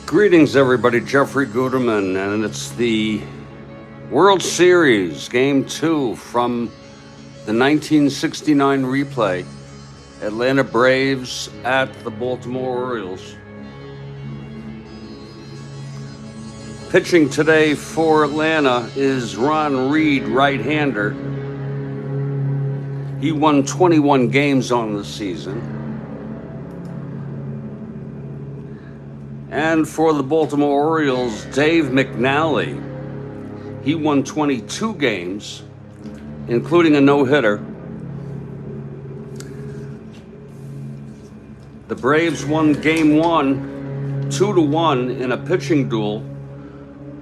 Greetings, everybody. Jeffrey Guterman, and it's the World Series Game 2 from the 1969 replay. Atlanta Braves at the Baltimore Orioles. Pitching today for Atlanta is Ron Reed, right-hander. He won 21 games on the season. And for the Baltimore Orioles, Dave McNally. He won 22 games, including a no-hitter. The Braves won Game 1, 2-1 in a pitching duel.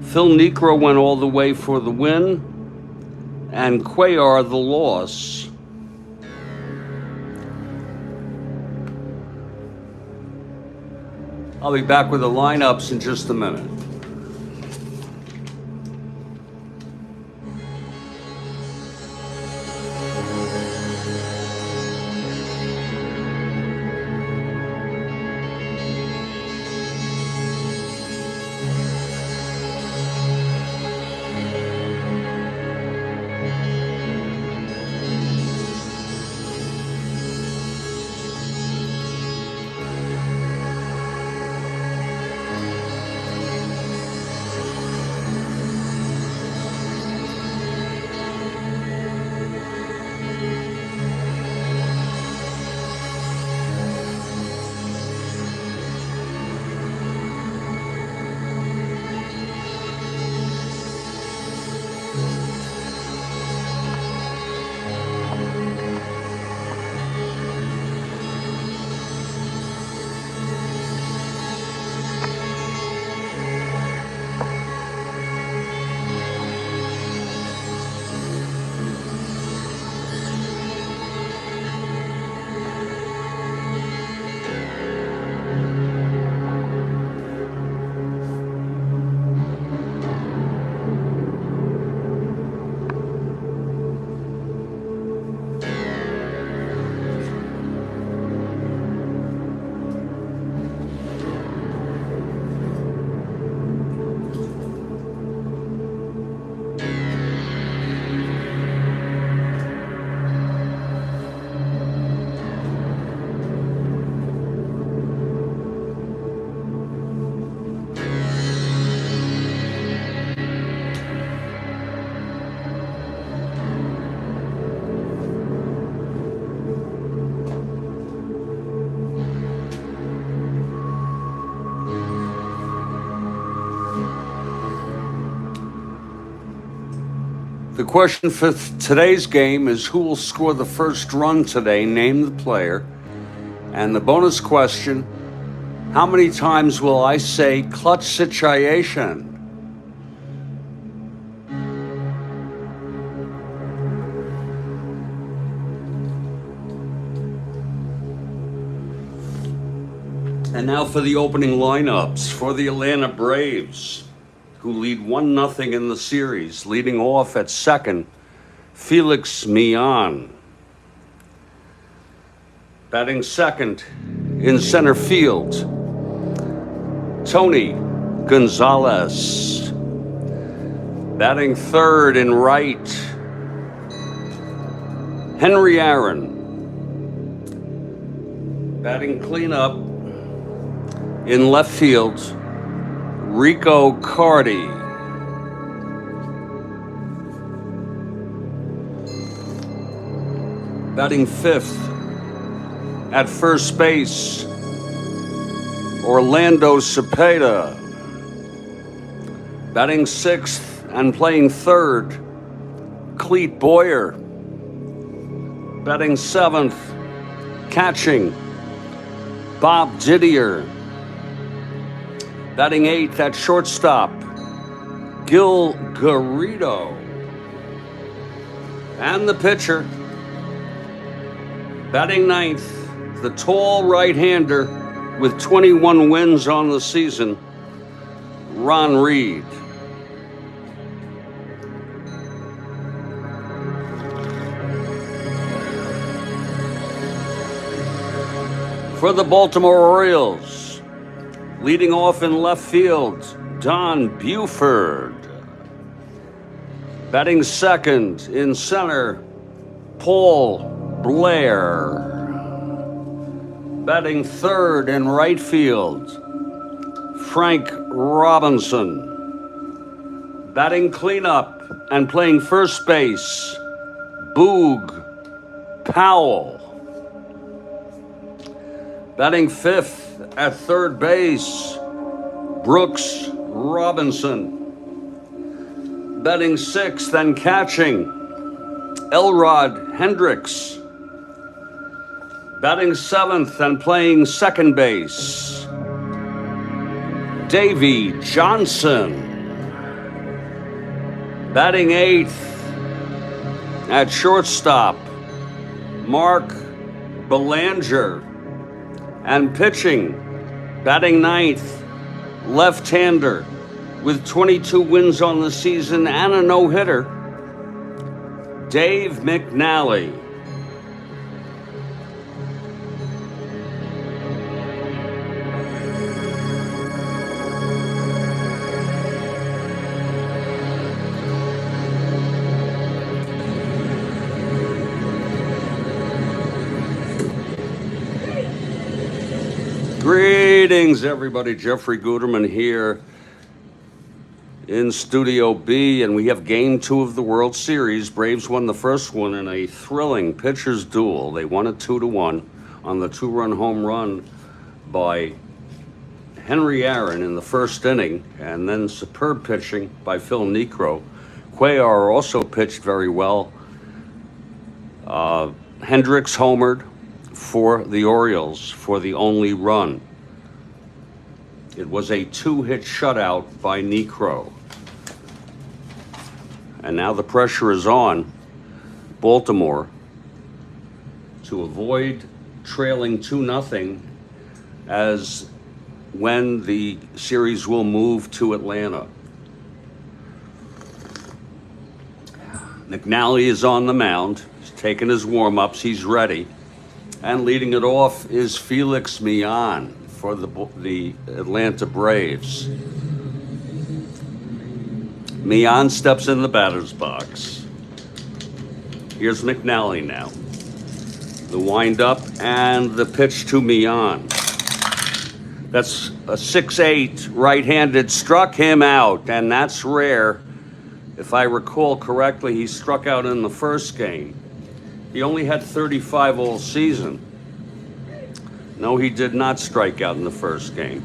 Phil Niekro went all the way for the win, and Cuellar the loss. I'll be back with the lineups in just a minute. The question for today's game is who will score the first run today, name the player. And the bonus question, how many times will I say clutch situation? And now for the opening lineups for the Atlanta Braves, who lead 1-0 in the series. Leading off at second, Felix Millan. Batting second in center field, Tony Gonzalez. Batting third in right, Henry Aaron. Batting cleanup in left field, Rico Cardi. Batting fifth at first base, Orlando Cepeda. Batting sixth and playing third, Clete Boyer. Batting seventh, catching, Bob Didier. Batting eighth at shortstop, Gil Garrido. And the pitcher, batting ninth, the tall right-hander with 21 wins on the season, Ron Reed. For the Baltimore Orioles, Leading off in left field, Don Buford. Batting second in center, Paul Blair. Batting third in right field, Frank Robinson. Batting cleanup and playing first base, Boog Powell. Batting fifth at third base, Brooks Robinson. Batting sixth and catching, Elrod Hendricks. Batting seventh and playing second base, Davy Johnson. Batting eighth at shortstop, Mark Belanger. And pitching, batting ninth, left-hander with 22 wins on the season and a no-hitter, Dave McNally. Greetings, everybody. Jeffrey Guterman here in Studio B, and we have Game 2 of the World Series. Braves won the first one in a thrilling pitcher's duel. They won it 2-1 on the two-run home run by Henry Aaron in the first inning, and then superb pitching by Phil Niekro. Cuellar also pitched very well. Hendricks homered for the Orioles for the only run. It was a two-hit shutout by Niekro. And now the pressure is on Baltimore to avoid trailing 2-0 as when the series will move to Atlanta. McNally is on the mound. He's taking his warm-ups. He's ready. And leading it off is Felix Millan for the Atlanta Braves. Millan steps in the batter's box. Here's McNally now. The windup and the pitch to Millan. That's a 6'8", right-handed, struck him out, and that's rare. If I recall correctly, he struck out in the first game. He only had 35 all season. No, he did not strike out in the first game.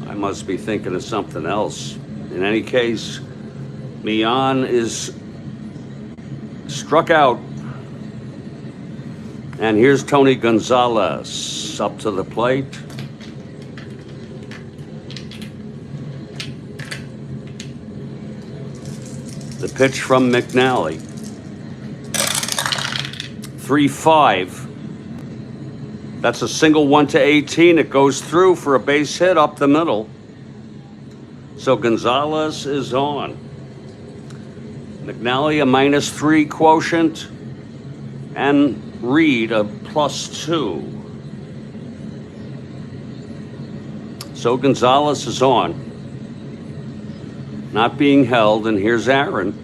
I must be thinking of something else. In any case, Millan is struck out. And here's Tony Gonzalez up to the plate. The pitch from McNally. 3-5. That's a single 1-18. It goes through for a base hit up the middle. So Gonzalez is on. McNally a -3 quotient, and Reed a +2. So Gonzalez is on. Not being held, and here's Aaron.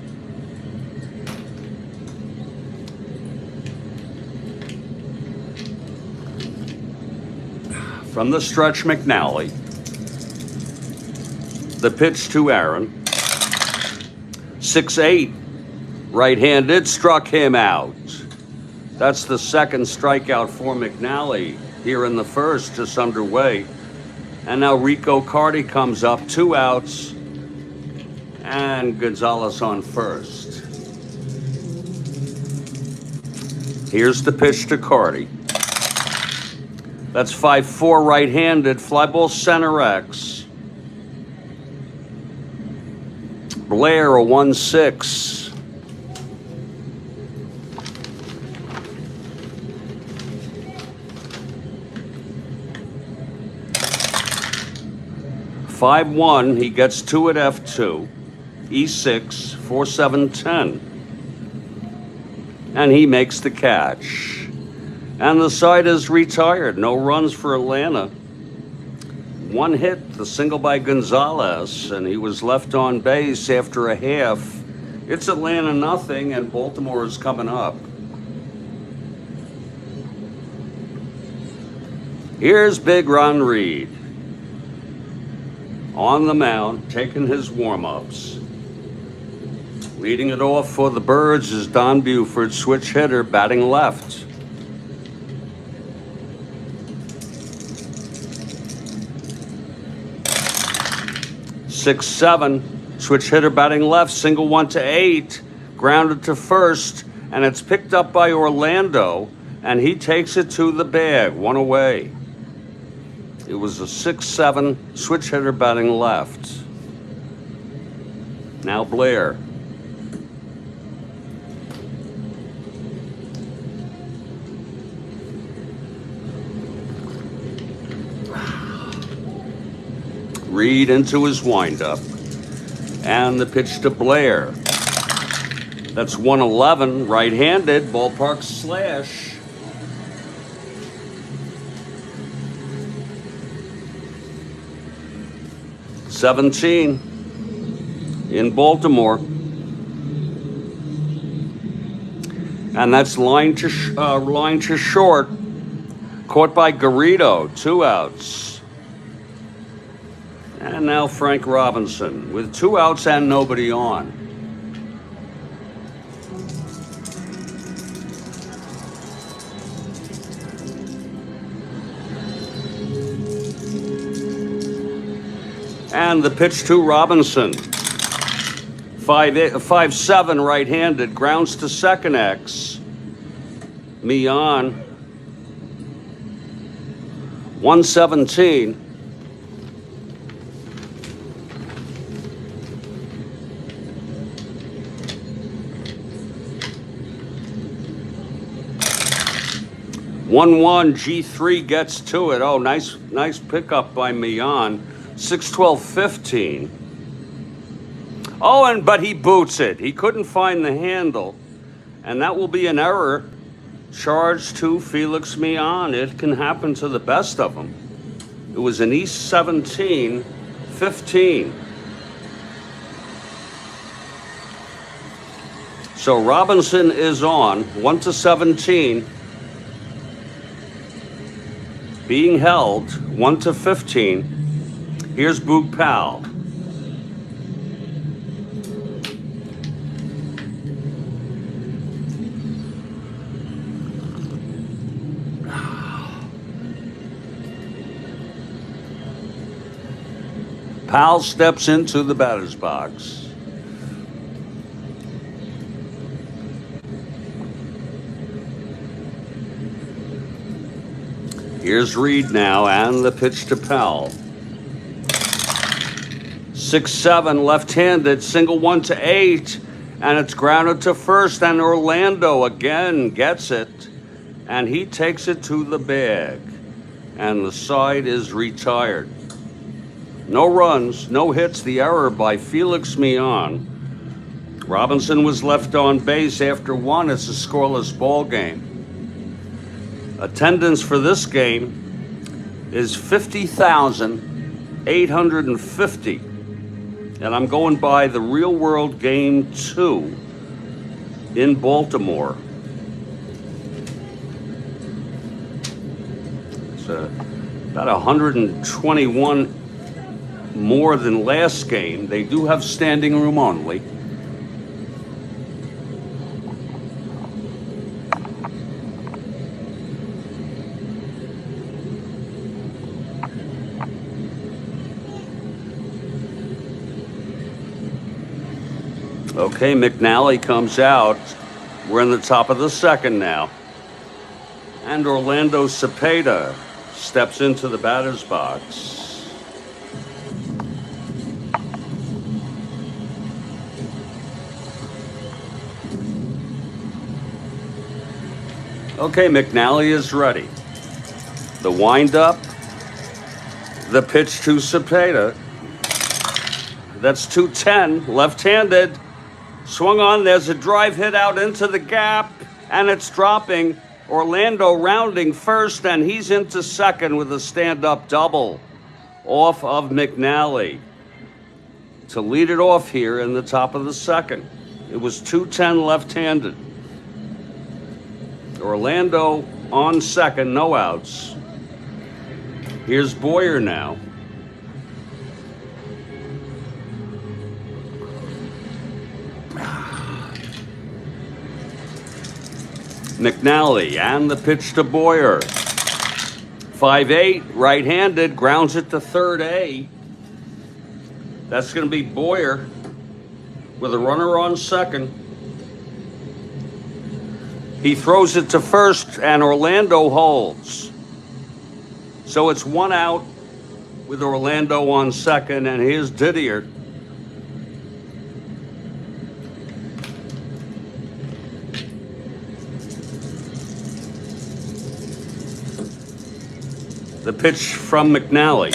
From the stretch, McNally. The pitch to Aaron. 6'8", right-handed, struck him out. That's the second strikeout for McNally here in the first, just underway. And now Rico Carty comes up, 2 outs, and Gonzalez on first. Here's the pitch to Carty. That's 5'4", right-handed, fly ball center X. Blair a 1-6. (5-1). He gets 2 at F2. E6, 4-7-10. And he makes the catch. And the side is retired. No runs for Atlanta. One hit, the single by Gonzalez, and he was left on base after a half. It's Atlanta nothing, and Baltimore is coming up. Here's Big Ron Reed on the mound, taking his warm-ups. Leading it off for the Birds is Don Buford, switch hitter, batting left. Six, seven, switch hitter batting left, single 1-8, grounded to first, and it's picked up by Orlando, and he takes it to the bag, one away. It was a 6-7 switch hitter batting left. Now Blair. Reed into his windup. And the pitch to Blair. That's 111, right-handed, ballpark slash. '17 in Baltimore. And that's line to short. Caught by Garrido, 2 outs. And now Frank Robinson with 2 outs and nobody on. And the pitch to Robinson. 5-7 right-handed, grounds to second X. Mian. 117. One G3 gets to it. Oh, nice pickup by Mian. 6-12-15. Oh, but he boots it. He couldn't find the handle, and that will be an error. Charge to Felix Mian. It can happen to the best of them. It was an East 17-15. So Robinson is on 1-17. Being held 1-15. Here's Boog Powell. Powell steps into the batter's box. Here's Reed now, and the pitch to Powell. 6-7 left-handed, single 1-8, and it's grounded to first, and Orlando again gets it, and he takes it to the bag, and the side is retired. No runs, no hits, the error by Felix Mian. Robinson was left on base after 1. It's a scoreless ball game. Attendance for this game is 50,850. And I'm going by the Real World Game 2 in Baltimore. It's about 121 more than last game. They do have standing room only. Okay, McNally comes out. We're in the top of the second now. And Orlando Cepeda steps into the batter's box. Okay, McNally is ready. The windup, the pitch to Cepeda. That's 2-10, left-handed. Swung on, there's a drive hit out into the gap, and it's dropping. Orlando rounding first, and he's into second with a stand-up double. off of McNally to lead it off here in the top of the second. It was 2-10 left-handed. Orlando on second, no outs. Here's Boyer now. McNally and the pitch to Boyer. 5-8, right-handed, grounds it to third A. That's going to be Boyer with a runner on second. He throws it to first, and Orlando holds. So it's 1 out with Orlando on second, and here's Didier. The pitch from McNally.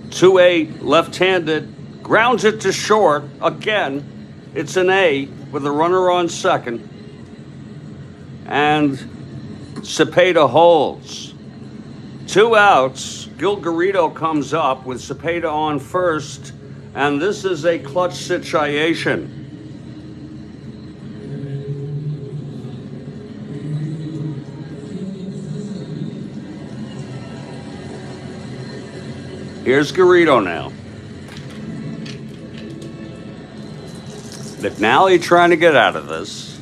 2-8, left-handed, grounds it to short. Again, it's an A with a runner on second. And Cepeda holds. 2 outs. Gil Garrido comes up with Cepeda on first. And this is a clutch situation. Here's Garrido now. McNally trying to get out of this.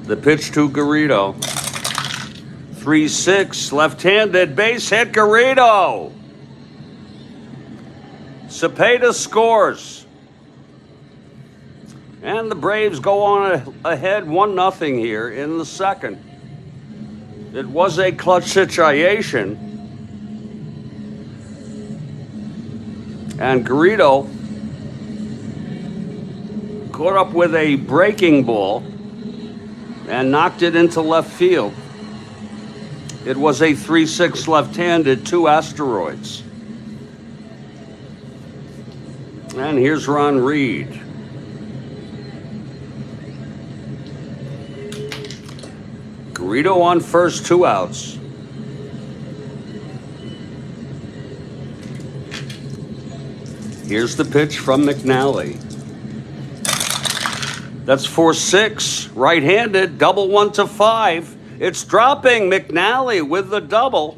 The pitch to Garrido. 3-6, left-handed, base hit, Garrido. Cepeda scores. And the Braves go on ahead 1-0 here in the second. It was a clutch situation. And Garrido caught up with a breaking ball and knocked it into left field. It was a 3-6 left-handed, 2 asteroids. And here's Ron Reed. Garrido on first, 2 outs. Here's the pitch from McNally. That's 4-6, right-handed, double 1-5. It's dropping. McNally with the double.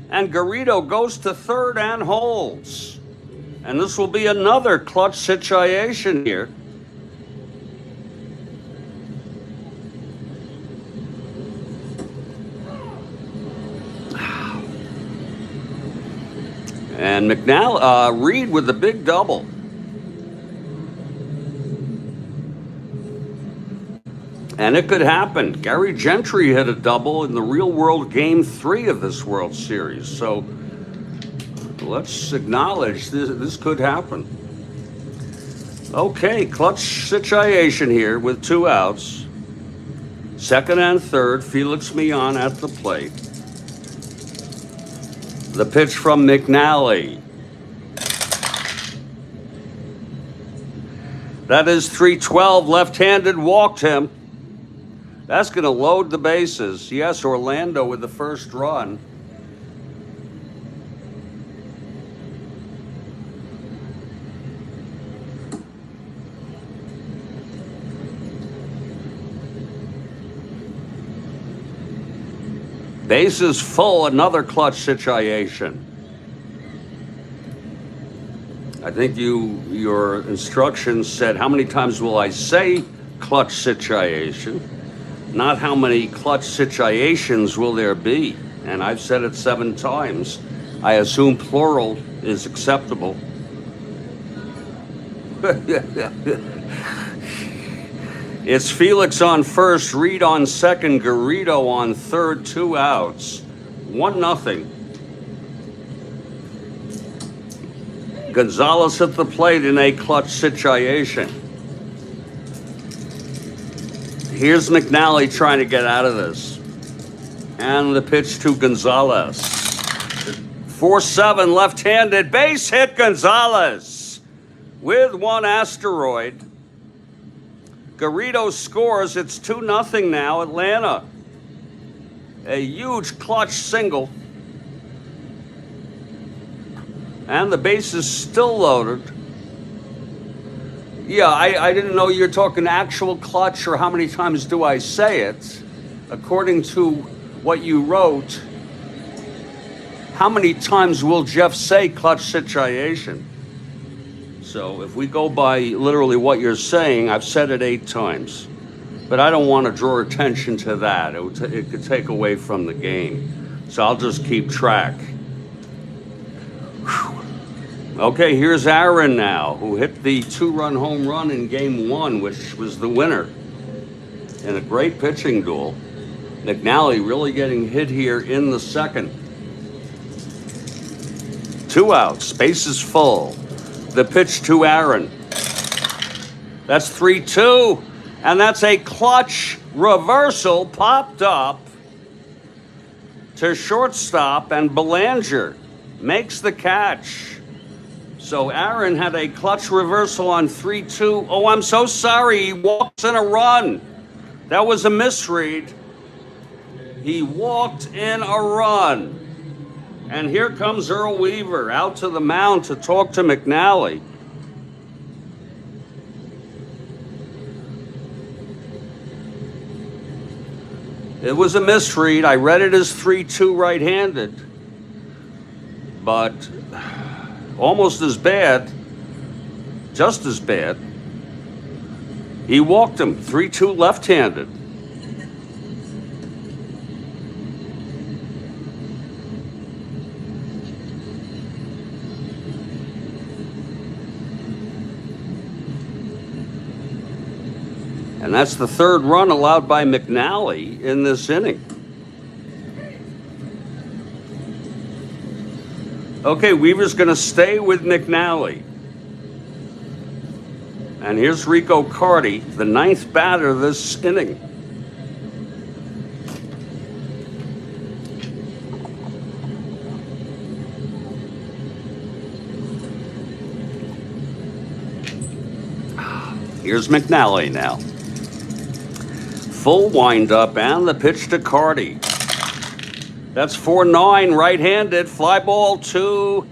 And Garrido goes to third and holds. And this will be another clutch situation here. And McNally, Reed with the big double. And it could happen. Gary Gentry hit a double in the real world Game 3 of this World Series. So let's acknowledge this could happen. Okay, clutch situation here with 2 outs. Second and third, Felix Millan at the plate. The pitch from McNally. That is 3-12, left-handed, walked him. That's going to load the bases. Yes, Orlando with the first run. Bases full, another clutch situation. I think your instructions said, how many times will I say clutch situation? Not how many clutch situations will there be. And I've said it 7 times. I assume plural is acceptable. It's Felix on first, Reed on second, Garrido on third, 2 outs. 1-0. Gonzalez at the plate in a clutch situation. Here's McNally trying to get out of this. And the pitch to Gonzalez. 4-7, left-handed, base hit, Gonzalez with 1 asteroid. Garrido scores. It's 2-0 now, Atlanta. A huge clutch single. And the base is still loaded. Yeah, I didn't know you're talking actual clutch or how many times do I say it. According to what you wrote, how many times will Jeff say clutch situation? So if we go by literally what you're saying, I've said it 8 times. But I don't want to draw attention to that. It could take away from the game. So I'll just keep track. Whew. Okay, here's Aaron now, who hit the 2-run home run in game 1, which was the winner in a great pitching duel. McNally really getting hit here in the second. 2 outs, base is full. The pitch to Aaron. That's 3-2, and that's a clutch reversal popped up to shortstop, and Belanger makes the catch. So Aaron had a clutch reversal on 3-2. Oh, I'm so sorry. He walks in a run. That was a misread. He walked in a run. And here comes Earl Weaver out to the mound to talk to McNally. It was a misread. I read it as 3-2 right-handed. But almost as bad, just as bad. He walked him 3-2 left-handed. And that's the 3rd run allowed by McNally in this inning. Okay, Weaver's going to stay with McNally. And here's Rico Carty, the 9th batter this inning. Here's McNally now. Full windup and the pitch to Carty. That's 4-9 right-handed, fly ball to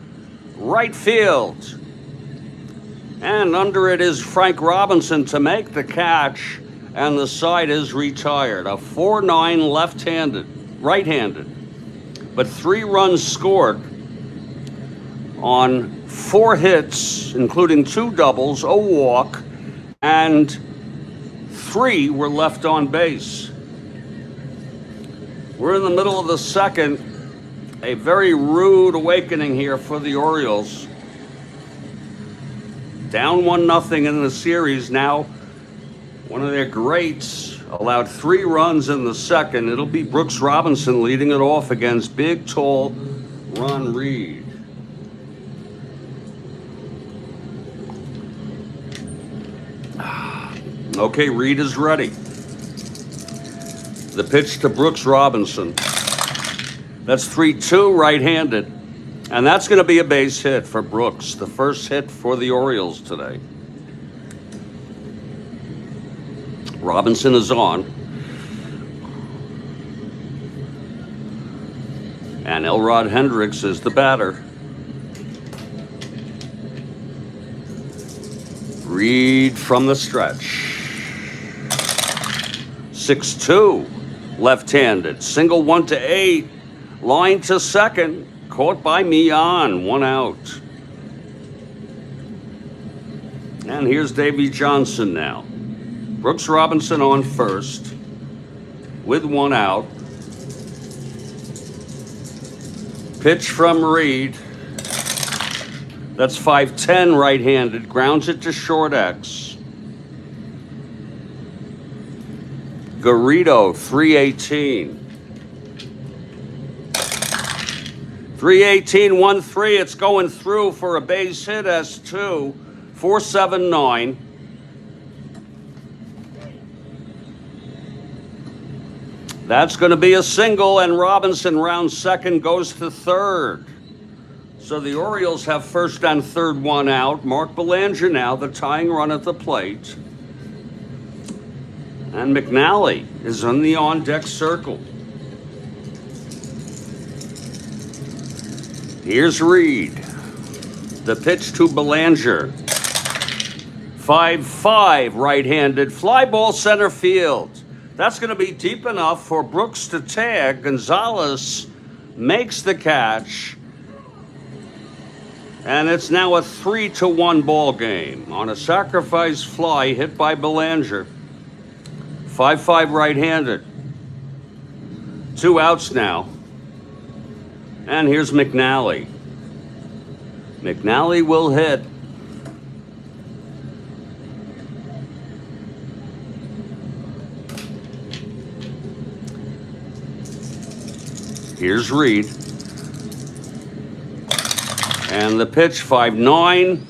right field. And under it is Frank Robinson to make the catch, and the side is retired. A 4-9 left-handed, right-handed, but 3 runs scored on 4 hits, including 2 doubles, a walk, and 3 were left on base. We're in the middle of the second. A very rude awakening here for the Orioles. Down 1-0 in the series now. One of their greats allowed 3 runs in the second. It'll be Brooks Robinson leading it off against big, tall Ron Reed. Okay, Reed is ready. The pitch to Brooks Robinson. That's 3-2 right-handed. And that's going to be a base hit for Brooks, the first hit for the Orioles today. Robinson is on. And Elrod Hendricks is the batter. Reed from the stretch. 6-2. Left-handed, single 1 to 8, line to second, caught by Mian, 1 out. And here's Davey Johnson now. Brooks Robinson on first, with 1 out. Pitch from Reed. That's 5-10 right-handed, grounds it to short X. Garrido, 318. 318, 1-3. It's going through for a base hit, S2. 4-7-9. That's going to be a single, and Robinson rounds second, goes to third. So the Orioles have first and third, 1 out. Mark Belanger now, the tying run at the plate. And McNally is on the on-deck circle. Here's Reed. The pitch to Belanger. 5-5 right-handed. Fly ball center field. That's going to be deep enough for Brooks to tag. Gonzalez makes the catch. And it's now a 3-1 ball game on a sacrifice fly hit by Belanger. 5-5 right-handed. 2 outs now. And here's McNally. McNally will hit. Here's Reed. And the pitch, 5-9,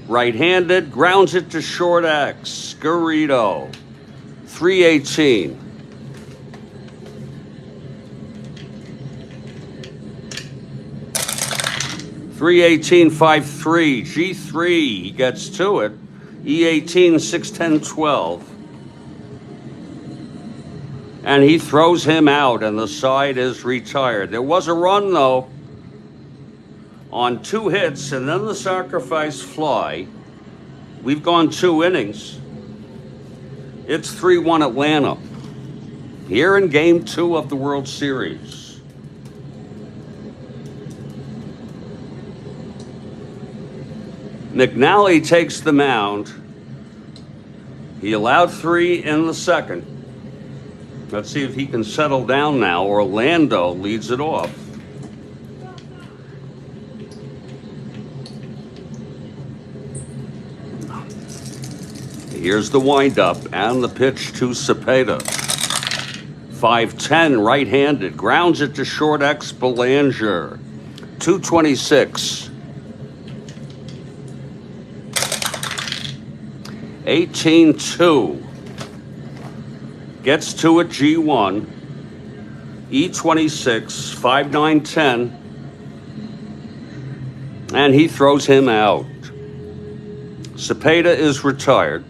right-handed, grounds it to short X. Garrido, 3-18. .318, 5-3, G3, he gets to it. E18, 6-10, 12. And he throws him out, and the side is retired. There was a run, though, on 2 hits, and then the sacrifice fly. We've gone 2 innings. It's 3-1 Atlanta here in Game 2 of the World Series. McNally takes the mound. He allowed 3 in the second. Let's see if he can settle down now. Orlando leads it off. Here's the windup and the pitch to Cepeda. 5-10 right-handed. Grounds it to short X Belanger. 226. 18-2. Gets to it G1. E26. 5-9-10. And he throws him out. Cepeda is retired.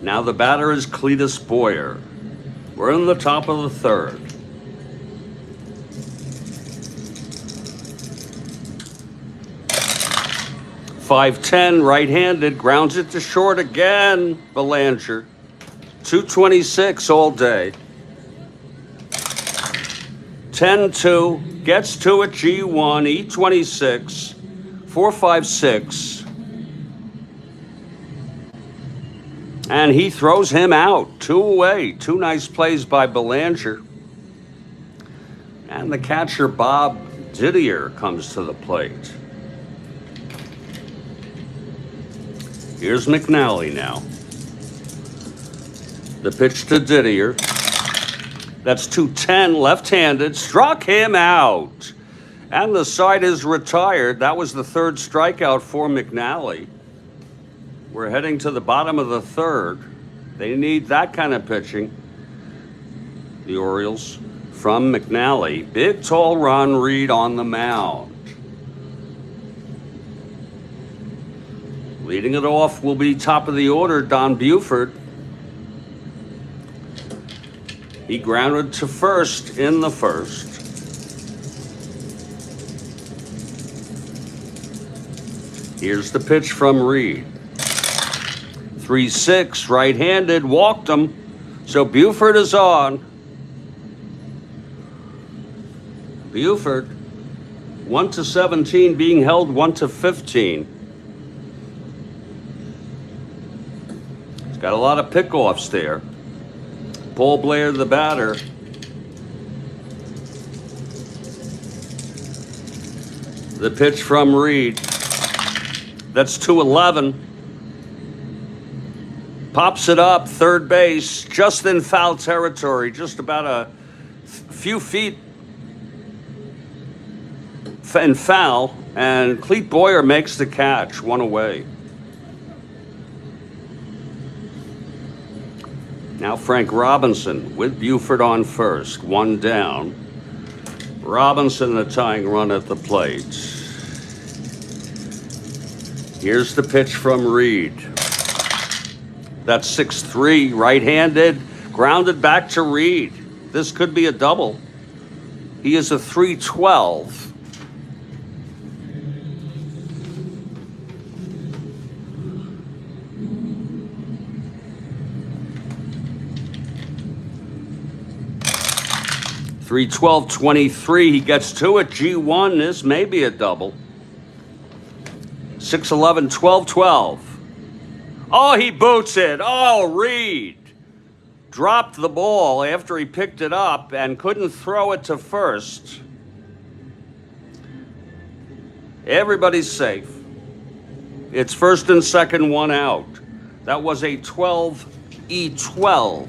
Now the batter is Cletus Boyer. We're in the top of the third. .510 right-handed, grounds it to short again, Belanger. 226 all day. 10-2, gets to it G1, E26, 4-5-6. And he throws him out, 2 away. 2 nice plays by Belanger. And the catcher, Bob Didier, comes to the plate. Here's McNally now. The pitch to Didier. That's 210, left-handed. Struck him out. And the side is retired. That was the 3rd strikeout for McNally. We're heading to the bottom of the 3rd. They need that kind of pitching. The Orioles from McNally. Big, tall run, Reed on the mound. Leading it off will be top of the order, Don Buford. He grounded to first in the 1st. Here's the pitch from Reed. 3-6, right-handed, walked him. So Buford is on. Buford, 1-17, being held 1-15. He's got a lot of pickoffs there. Paul Blair, the batter. The pitch from Reed. That's 2-11. Pops it up, third base, just in foul territory, just about a few feet in foul, and Clete Boyer makes the catch, 1 away. Now Frank Robinson with Buford on first, 1 down. Robinson the tying run at the plate. Here's the pitch from Reed. That's 6-3, right-handed, grounded back to Reed. This could be a double. He is a 3-12. 3-12-23. He gets to it. G1. This may be a double. 6-11, 12-12. Oh, he boots it. Oh, Reed dropped the ball after he picked it up and couldn't throw it to first. Everybody's safe. It's first and second, one out. That was a 12-12.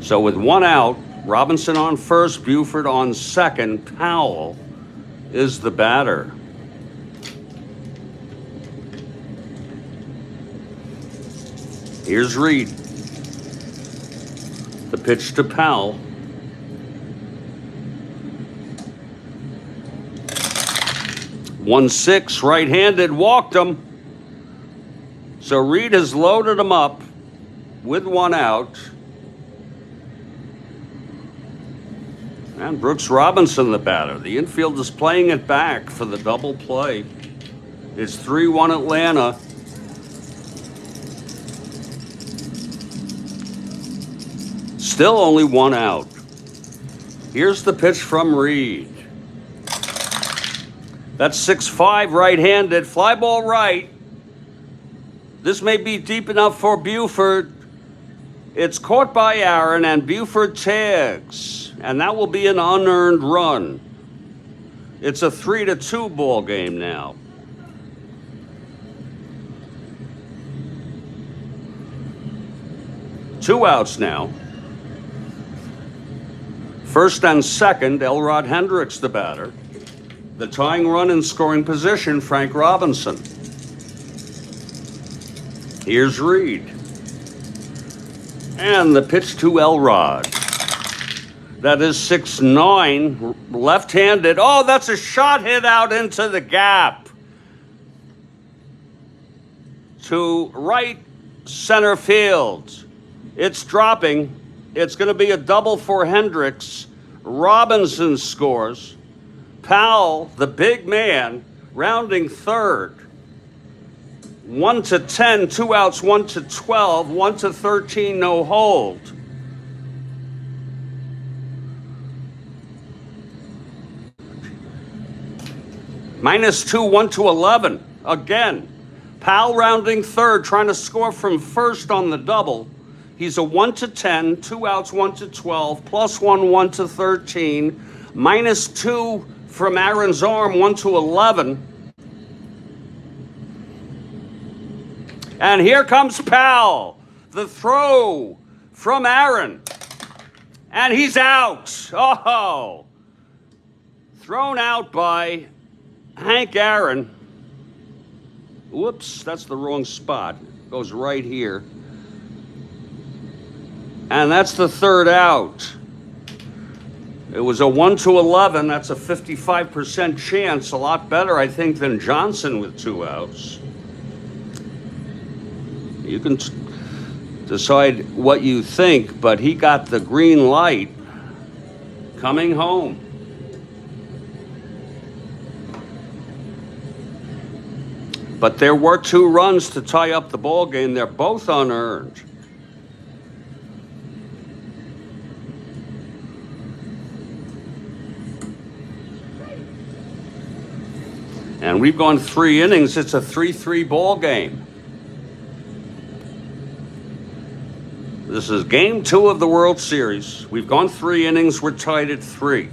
So with one out, Robinson on first, Buford on second, Powell is the batter. Here's Reed. The pitch to Powell. One six, right-handed, walked him. So Reed has loaded him up with one out. And Brooks Robinson, the batter. The infield is playing it back for the double play. It's 3-1 Atlanta. Still only one out. Here's the pitch from Reed. That's 6-5, right-handed, fly ball right. This may be deep enough for Buford. It's caught by Aaron, and Buford tags, and that will be an unearned run. It's a 3-2 ball game now. Two outs now. First and second, Elrod Hendricks, the batter. The tying run in scoring position, Frank Robinson. Here's Reed. And the pitch to Elrod. That is 6-9, left-handed. Oh, that's a shot hit out into the gap. To right center field. It's dropping. It's going to be a double for Hendricks. Robinson scores. Powell, the big man, rounding third. 1-10, 2 outs, 1-12, 1-13, no hold. -2, 1-11. Again, Powell rounding third, trying to score from first on the double. He's a 1-10, 2 outs, 1-12, +1, 1-13, -2 from Aaron's arm, 1-11. And here comes Powell, the throw from Aaron. And he's out. Oh, thrown out by Hank Aaron. Whoops, that's the wrong spot. Goes right here. And that's the third out. It was a 1-11. That's a 55% chance. A lot better, I think, than Johnson with 2 outs. You can decide what you think, but he got the green light coming home. But there were 2 runs to tie up the ball game. They're both unearned. And we've gone 3 innings. It's a 3-3 ball game. This is game 2 of the World Series. We've gone 3 innings. We're tied at 3.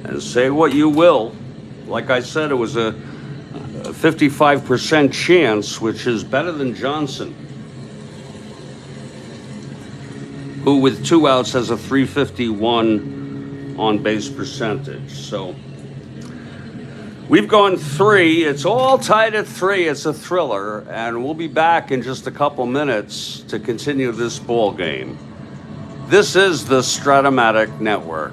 And say what you will, like I said, it was a 55% chance, which is better than Johnson. who with 2 outs has a .351 on base percentage. So we've gone 3. It's all tied at 3. It's a thriller, and we'll be back in just a couple minutes to continue this ball game. This is the Strat-O-Matic Network.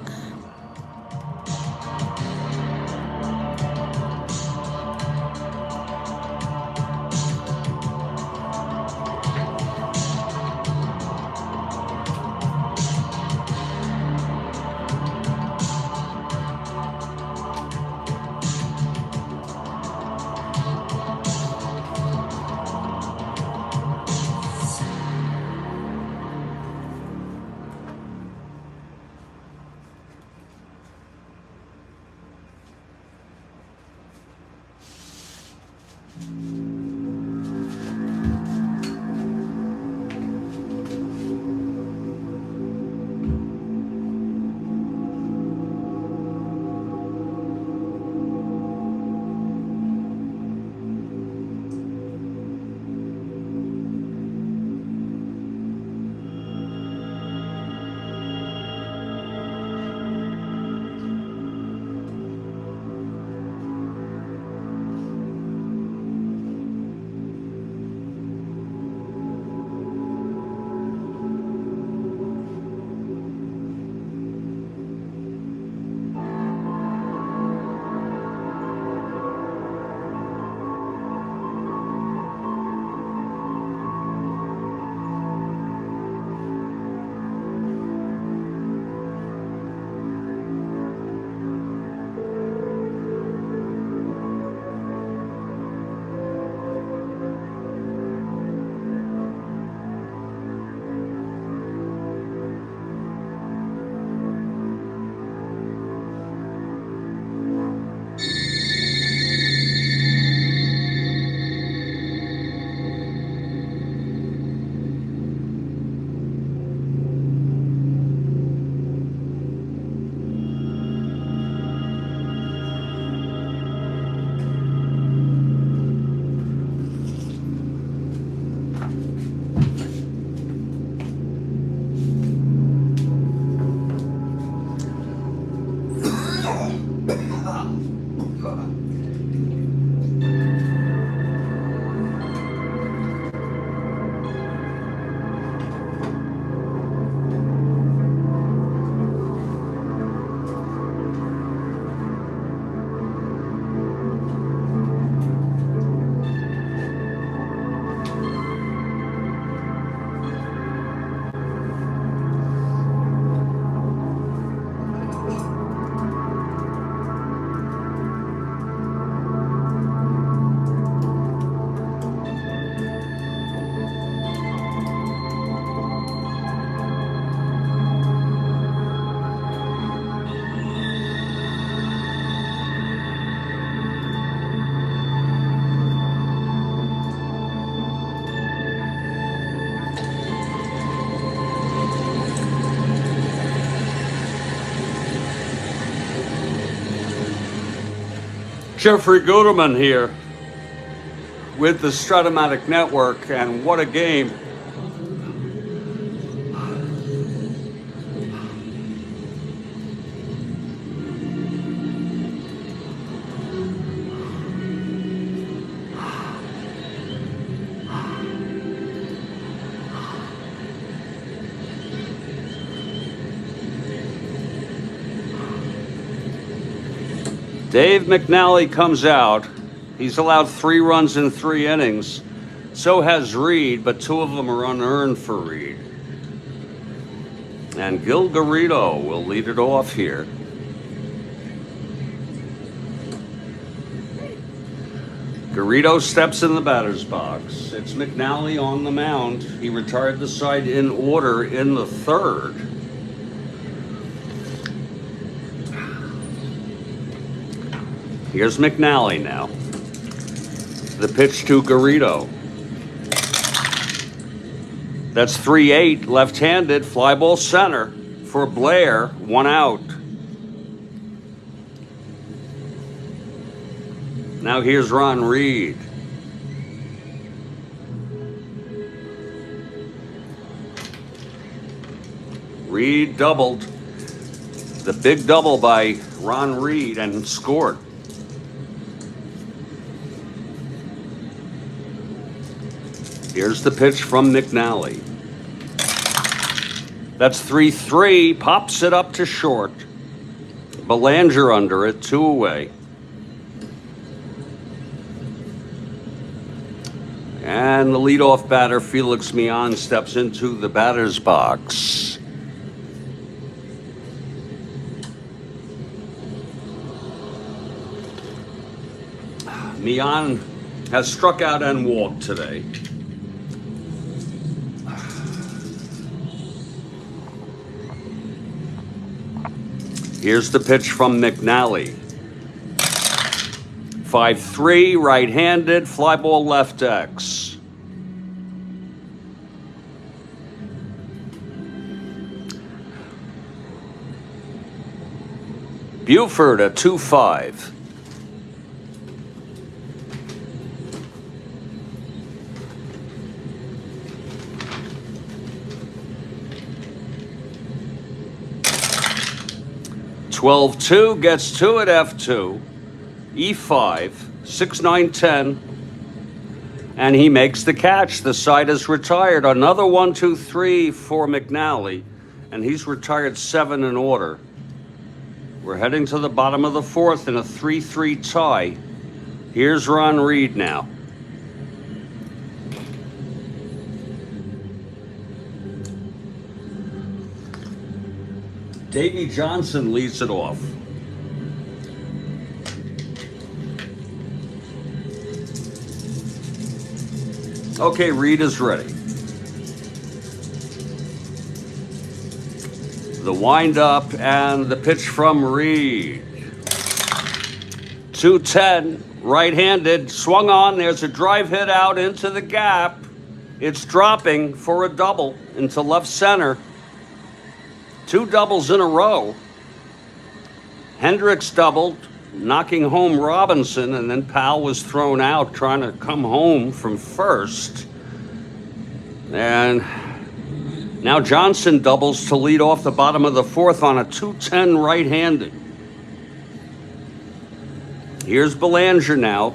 Jeffrey Guterman here with the Strat-O-Matic Network, and what a game. Dave McNally comes out. He's allowed 3 runs in 3 innings. So has Reed, but 2 of them are unearned for Reed. And Gil Garrido will lead it off here. Garrido steps in the batter's box. It's McNally on the mound. He retired the side in order in the 3rd. Here's McNally now. The pitch to Garrido. That's 3-8, left-handed, fly ball center for Blair, 1 out. Now here's Ron Reed. Reed doubled. The big double by Ron Reed and scored. Here's the pitch from McNally. That's 3-3, pops it up to short. Belanger under it, 2 away. And the leadoff batter, Felix Millan, steps into the batter's box. Millan has struck out and walked today. Here's the pitch from McNally. 5-3, right-handed, fly ball left X. Buford at 2-5. (12-2) gets to it, F2, E5, 6-9-10, and he makes the catch. The side is retired. Another 1-2-3 for McNally, and he's retired 7 in order. We're heading to the bottom of the 4th in a 3-3 tie. Here's Ron Reed now. Davey Johnson leads it off. Okay, Reed is ready. The windup and the pitch from Reed. 2-10, right-handed, swung on. There's a drive hit out into the gap. It's dropping for a double into left center. 2 doubles in a row. Hendricks doubled, knocking home Robinson, and then Powell was thrown out trying to come home from first. And now Johnson doubles to lead off the bottom of the 4th on a 2-10 right-handed. Here's Belanger now.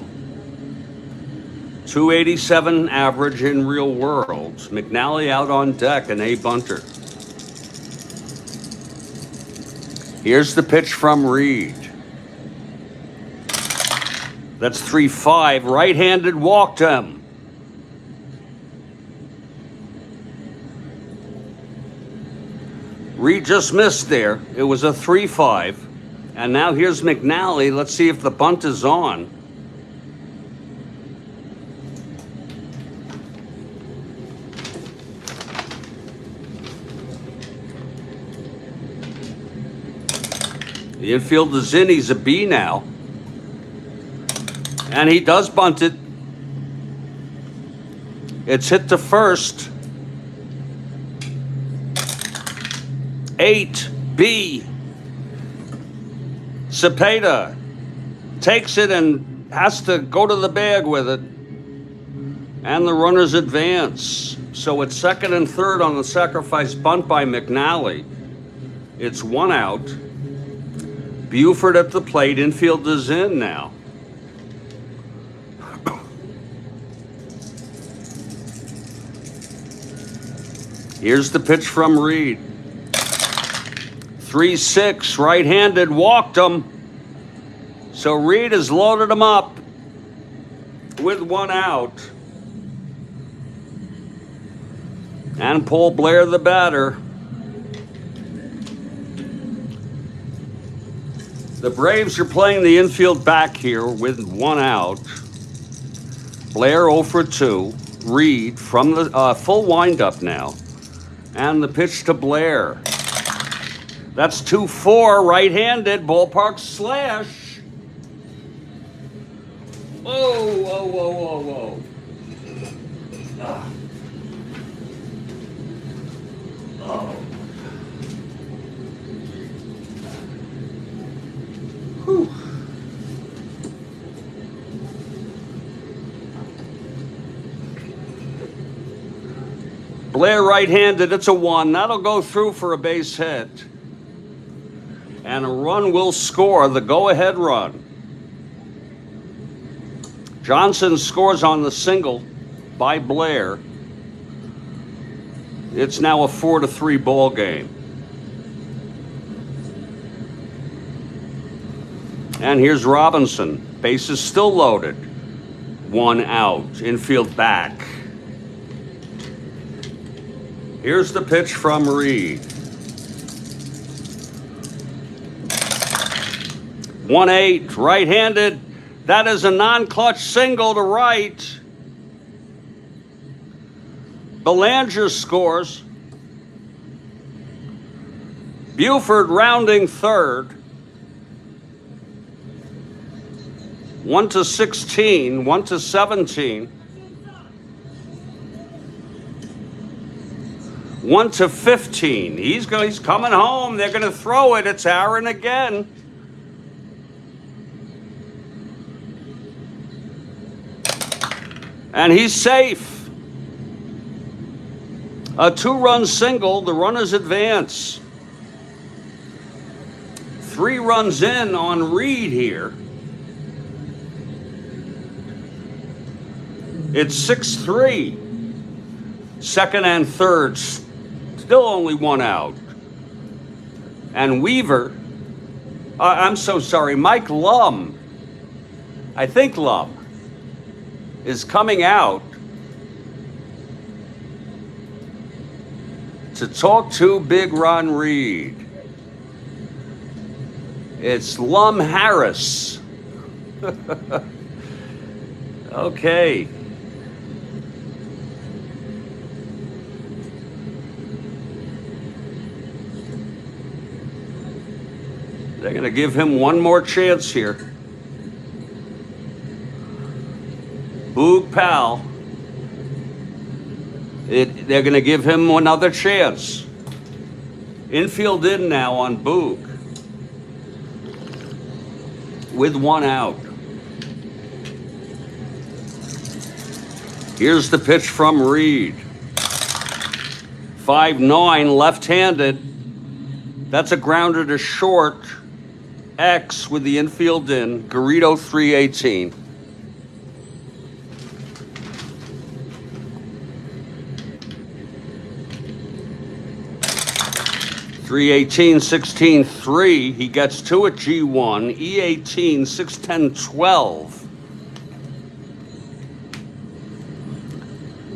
287 average in real world. McNally out on deck and A bunter. Here's the pitch from Reed. That's 3-5. Right-handed, walked him. Reed just missed there. It was a 3-5. And now here's McNally. Let's see if the bunt is on. The infield is in. He's a B now. And he does bunt it. It's hit to first. 8B. Cepeda takes it and has to go to the bag with it. And the runners advance. So it's 2nd and 3rd on the sacrifice bunt by McNally. It's 1 out. Buford at the plate. Infield is in now. Here's the pitch from Reed. 3-6, right-handed, walked him. So Reed has loaded him up with 1 out. And Paul Blair, the batter. The Braves are playing the infield back here with 1 out. Blair 0 for 2. Reed from the full windup now. And the pitch to Blair. That's 2-4, right-handed, ballpark slash. Whoa, whoa, whoa, whoa, whoa. Oh. Whew. Blair right-handed, it's a 1. That'll go through for a base hit. And a run will score, the go-ahead run. Johnson scores on the single by Blair. It's now a 4-3 ball game. And here's Robinson. Base is still loaded. 1 out. Infield back. Here's the pitch from Reed. 1-8, right-handed. That is a non-clutch single to right. Belanger scores. Buford rounding third. 1-16, 1-17. 1-15. He's coming home. They're going to throw it. It's Aaron again. And he's safe. A 2-run single. The runners advance. 3 runs in on Reed here. It's 6-3. Second and third. Still only 1 out. And Weaver, I'm so sorry, Mike Lum, I think Lum, is coming out to talk to Big Ron Reed. It's Lum Harris. Okay. They're going to give him one more chance here. Boog Powell. They're going to give him another chance. Infield in now on Boog. With 1 out. Here's the pitch from Reed. 5-9, left-handed. That's a grounder to short. X with the infield in. Garrido 318. .318, 16-3. He gets 2 at G1. E18, 6-10, 12.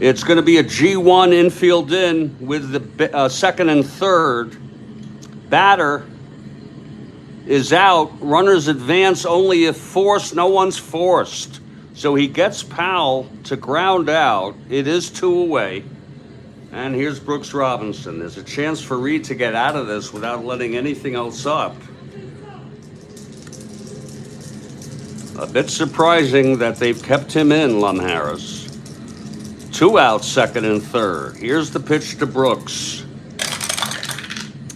It's going to be a G1 infield in with the second and third. Batter is out. Runners advance only if forced. No one's forced. So he gets Powell to ground out. It is 2 away. And here's Brooks Robinson. There's a chance for Reed to get out of this without letting anything else up. A bit surprising that they've kept him in, Lum Harris. 2 outs, second and third. Here's the pitch to Brooks.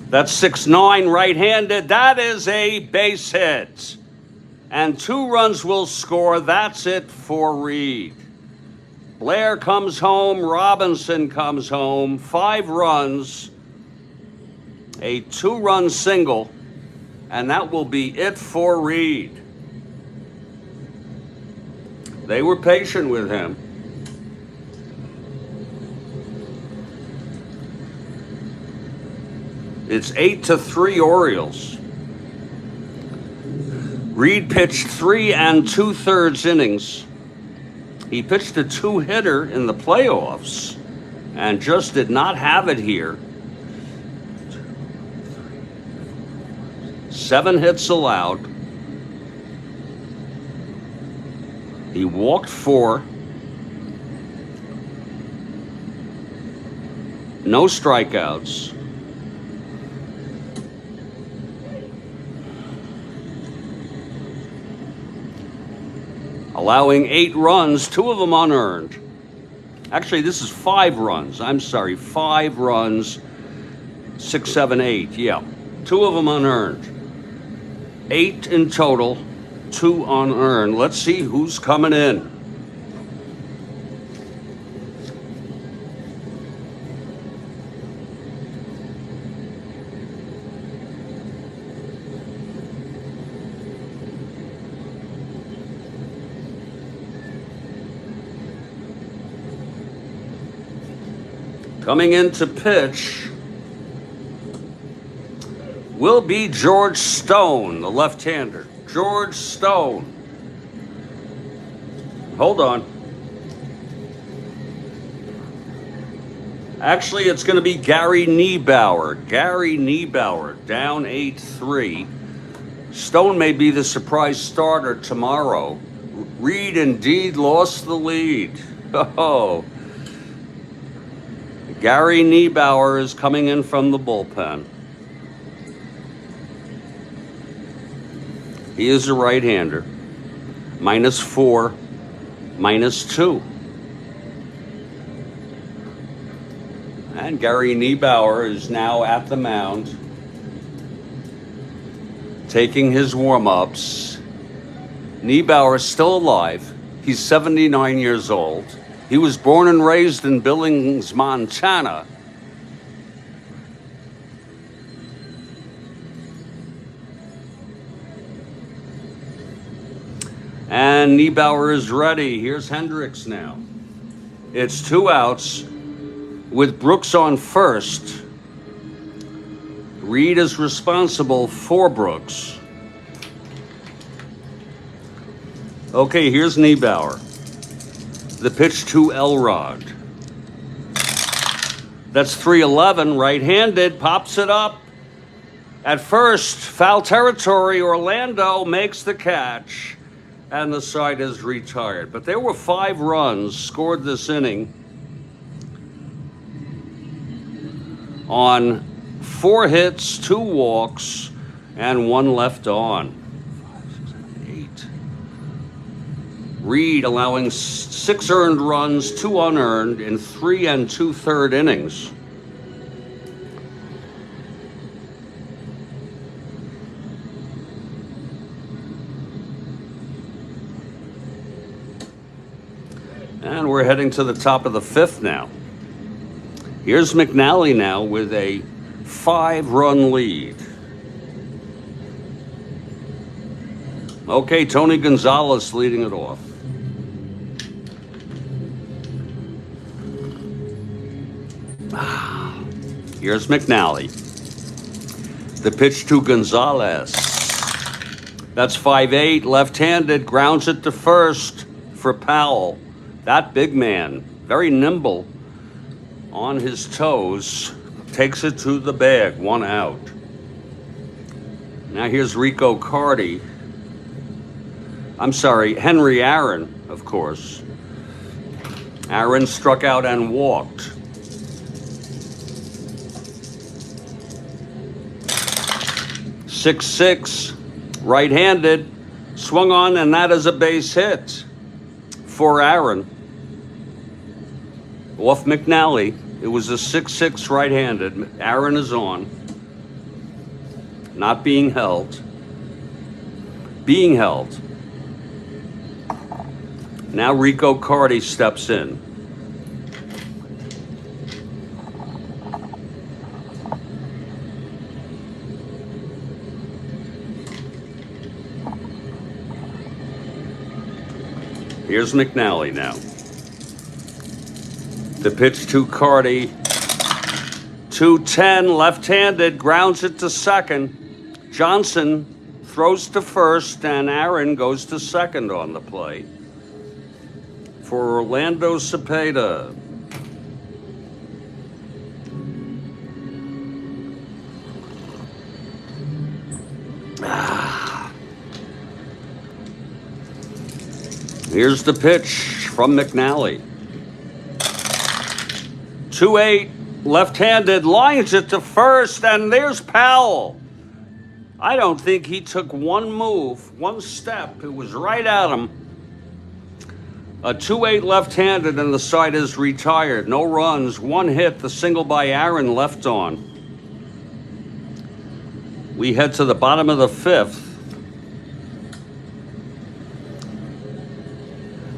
That's 6-9, right-handed. That is a base hit. And 2 runs will score. That's it for Reed. Blair comes home. Robinson comes home. 5 runs. A 2-run single. And that will be it for Reed. They were patient with him. It's 8-3 Orioles. Reed pitched 3 2/3 innings. He pitched a 2-hitter in the playoffs and just did not have it here. 7 hits allowed. He walked 4. No strikeouts. Allowing 8 runs, 2 of them unearned. Actually, this is 5 runs. I'm sorry, 5 runs, 6, 7, 8. Yeah, 2 of them unearned. 8 in total, 2 unearned. Let's see who's coming in. Coming in to pitch will be George Stone, the left-hander. George Stone. Hold on. Actually, it's going to be Gary Niebauer. Gary Niebauer, down 8-3. Stone may be the surprise starter tomorrow. Reed indeed lost the lead. Oh. Gary Niebauer is coming in from the bullpen. He is a right-hander. -4, -2. And Gary Niebauer is now at the mound, taking his warm-ups. Niebauer is still alive. He's 79 years old. He was born and raised in Billings, Montana. And Niebauer is ready. Here's Hendricks now. It's 2 outs with Brooks on first. Reed is responsible for Brooks. Okay, here's Niebauer. The pitch to Elrod. That's 3-11, right-handed, pops it up. At first, foul territory, Orlando makes the catch, and the side is retired. But there were 5 runs scored this inning on 4 hits, 2 walks, and 1 left on. 5, 6, 7, 8. Reed allowing 6 earned runs, 2 unearned in 3 2/3 innings. And we're heading to the top of the 5th now. Here's McNally now with a 5-run lead. Okay, Tony Gonzalez leading it off. Here's McNally. The pitch to Gonzalez. That's 5-8, left-handed, grounds it to first for Powell. That big man, very nimble on his toes, takes it to the bag, 1 out. Now here's Rico Carty. I'm sorry, Henry Aaron, of course. Aaron struck out and walked. 6-6, right-handed, swung on, and that is a base hit for Aaron. Off McNally. It was a 6-6 right-handed. Aaron is on. Not being held. Being held. Now Rico Carty steps in. Here's McNally now. The pitch to Carty. 2-10, left-handed, grounds it to second. Johnson throws to first, and Aaron goes to second on the play for Orlando Cepeda. Here's the pitch from McNally. 2-8, left-handed, lines it to first, and there's Powell. I don't think he took one move, one step. It was right at him. A 2-8 left-handed, and the side is retired. No runs, 1 hit, the single by Aaron left on. We head to the bottom of the 5th.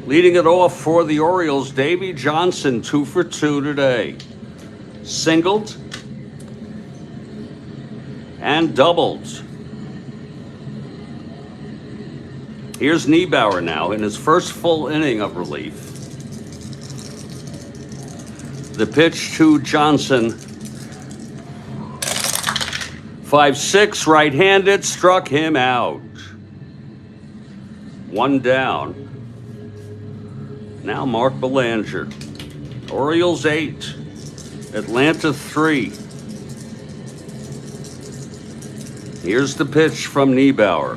Leading it off for the Orioles, Davy Johnson, 2 for 2 today. Singled and doubled. Here's Niebauer now in his first full inning of relief. The pitch to Johnson. 5-6, right-handed, struck him out. 1 down. Now Mark Belanger. Orioles 8, Atlanta 3. Here's the pitch from Niebauer.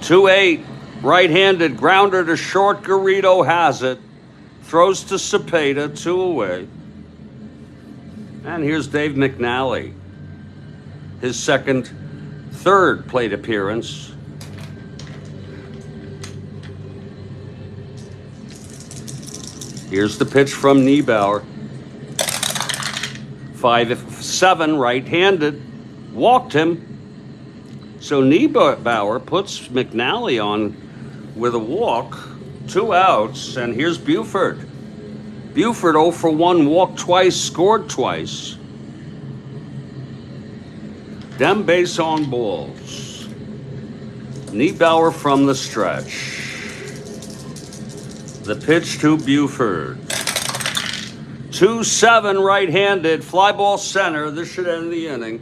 2-8, right-handed, grounder to short. Garrido has it. Throws to Cepeda, 2 away. And here's Dave McNally. His third plate appearance. Here's the pitch from Niebauer. 5-7, right-handed. Walked him. So Niebauer puts McNally on with a walk. 2 outs, and here's Buford. Buford 0 for 1, walked twice, scored twice. Dem base on balls. Niebauer from the stretch. The pitch to Buford. 2-7, right-handed, fly ball center. This should end the inning.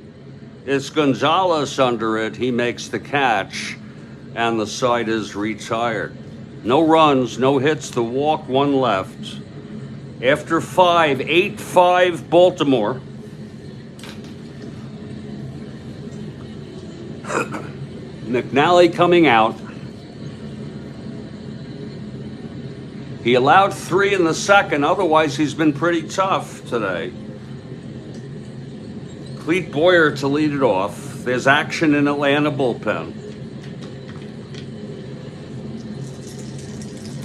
It's Gonzalez under it. He makes the catch, and the side is retired. No runs, no hits, the walk, 1 left. After 5, 8-5 Baltimore. McNally coming out. He allowed 3 in the second, otherwise he's been pretty tough today. Clete Boyer to lead it off. There's action in Atlanta bullpen.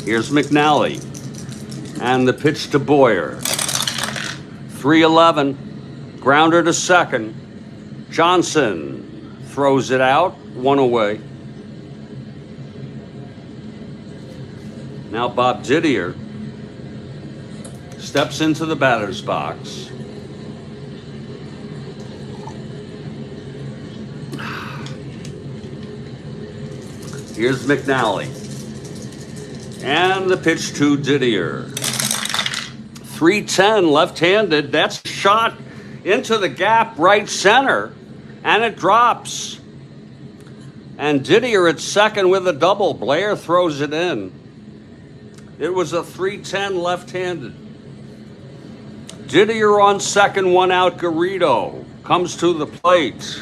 Here's McNally. And the pitch to Boyer. 3-11. Grounder to second. Johnson throws it out. 1 away. Now Bob Didier steps into the batter's box. Here's McNally. And the pitch to Didier. 3-10, left-handed. That's a shot into the gap, right center. And it drops. And Didier at second with a double. Blair throws it in. It was a 3-10 left-handed. Didier on second, 1 out. Garrido comes to the plate.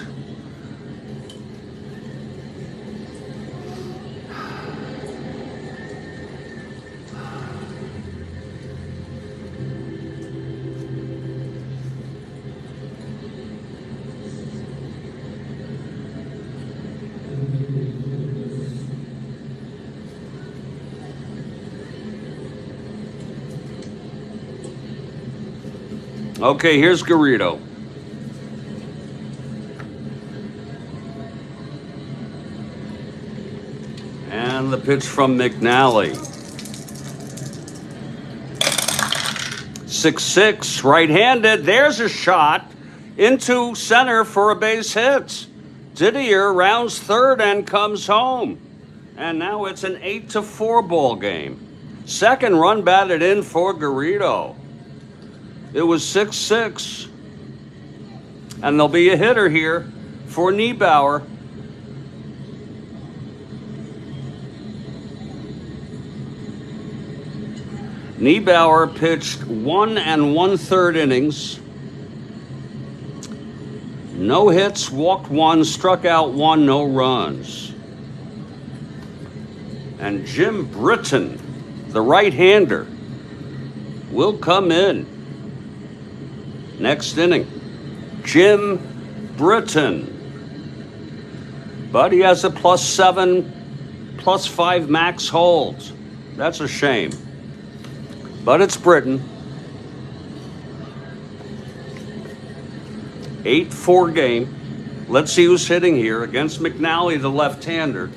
Okay, here's Garrido. And the pitch from McNally. 6-6, right-handed. There's a shot into center for a base hit. Didier rounds third and comes home. And now it's an 8-4 ball game. Second run batted in for Garrido. It was 6-6. And there'll be a hitter here for Niebauer. Niebauer pitched 1 1/3 innings. No hits, walked 1, struck out 1, no runs. And Jim Britton, the right-hander, will come in next inning. Jim Britton. But he has a +7, +5 max hold. That's a shame. But it's Britton. 8-4 game. Let's see who's hitting here against McNally, the left-hander.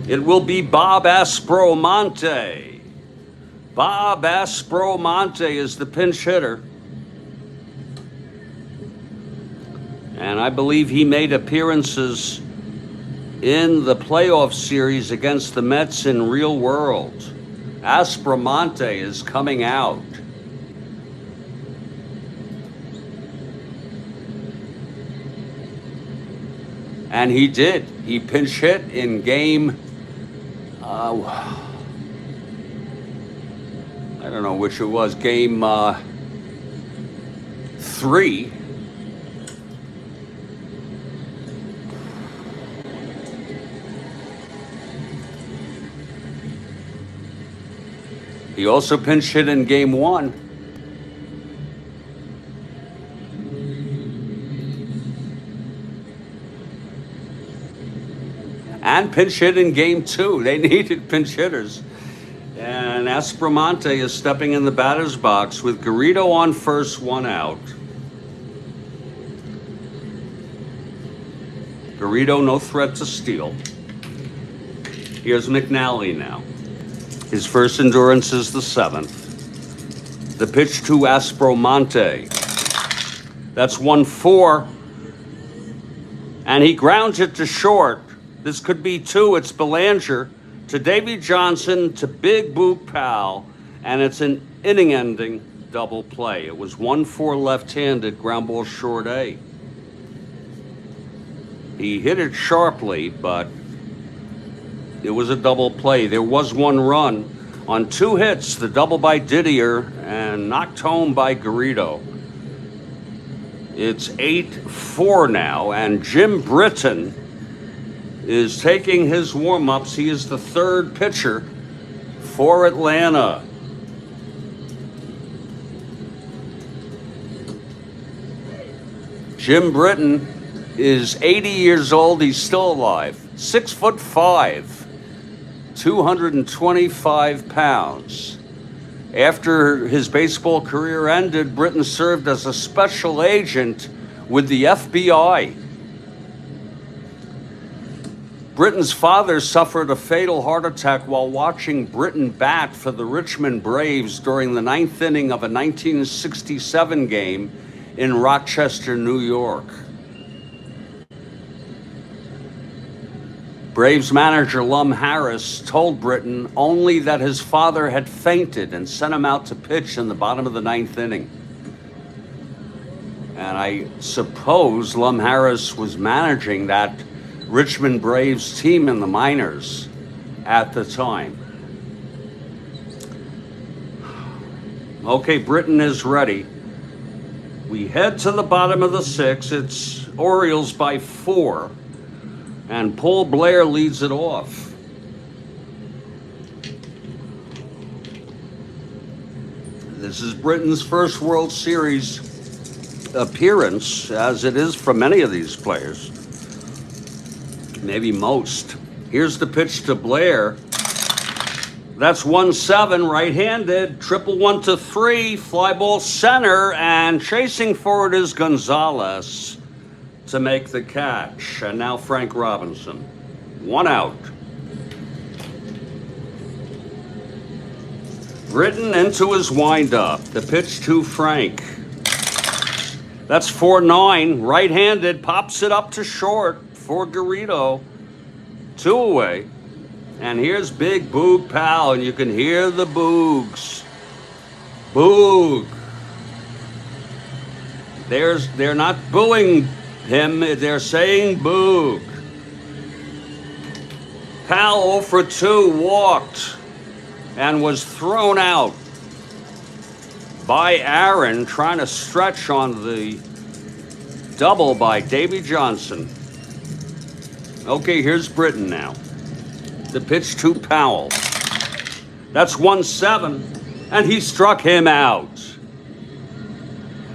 It will be Bob Aspromonte. Bob Aspromonte is the pinch hitter. And I believe he made appearances in the playoff series against the Mets in Real World. Aspromonte is coming out. And he did. He pinch hit in game, I don't know which it was, game 3. He also pinch hit in game 1. And pinch hit in game 2. They needed pinch hitters. And Aspromonte is stepping in the batter's box with Garrido on first, 1 out. Garrido, no threat to steal. Here's McNally now. His first endurance is the 7th. The pitch to Aspromonte. That's 1-4. And he grounds it to short. This could be 2. It's Belanger to Davy Johnson to Big Boog Powell. And it's an inning-ending double play. It was 1-4 left-handed, ground ball short A. He hit it sharply, but it was a double play. There was 1 run on 2 hits, the double by Didier and knocked home by Garrido. It's 8-4 now, and Jim Britton is taking his warm-ups. He is the 3rd pitcher for Atlanta. Jim Britton is 80 years old. He's still alive. 6'5", 225 pounds. After his baseball career ended, Britton served as a special agent with the FBI. Britton's father suffered a fatal heart attack while watching Britton bat for the Richmond Braves during the 9th inning of a 1967 game in Rochester, New York. Braves manager Lum Harris told Britton only that his father had fainted and sent him out to pitch in the bottom of the 9th inning. And I suppose Lum Harris was managing that Richmond Braves team in the minors at the time. Okay, Britton is ready. We head to the bottom of the 6th. It's Orioles by 4. And Paul Blair leads it off. This is Britton's first World Series appearance, as it is for many of these players. Maybe most. Here's the pitch to Blair. That's 1-7, right-handed, 1-1 to 3, fly ball center, and chasing forward is Gonzalez to make the catch. And now Frank Robinson. 1 out. Britton into his windup. The pitch to Frank. That's 4-9, right-handed, pops it up to short for Garrido. 2 away. And here's Big Boog Powell, and you can hear the boogs. Boog. They're not booing him, they're saying boog. Powell 0 for 2 walked and was thrown out by Aaron, trying to stretch on the double by Davy Johnson. Okay, here's Britton now. The pitch to Powell. That's 1-7, and he struck him out.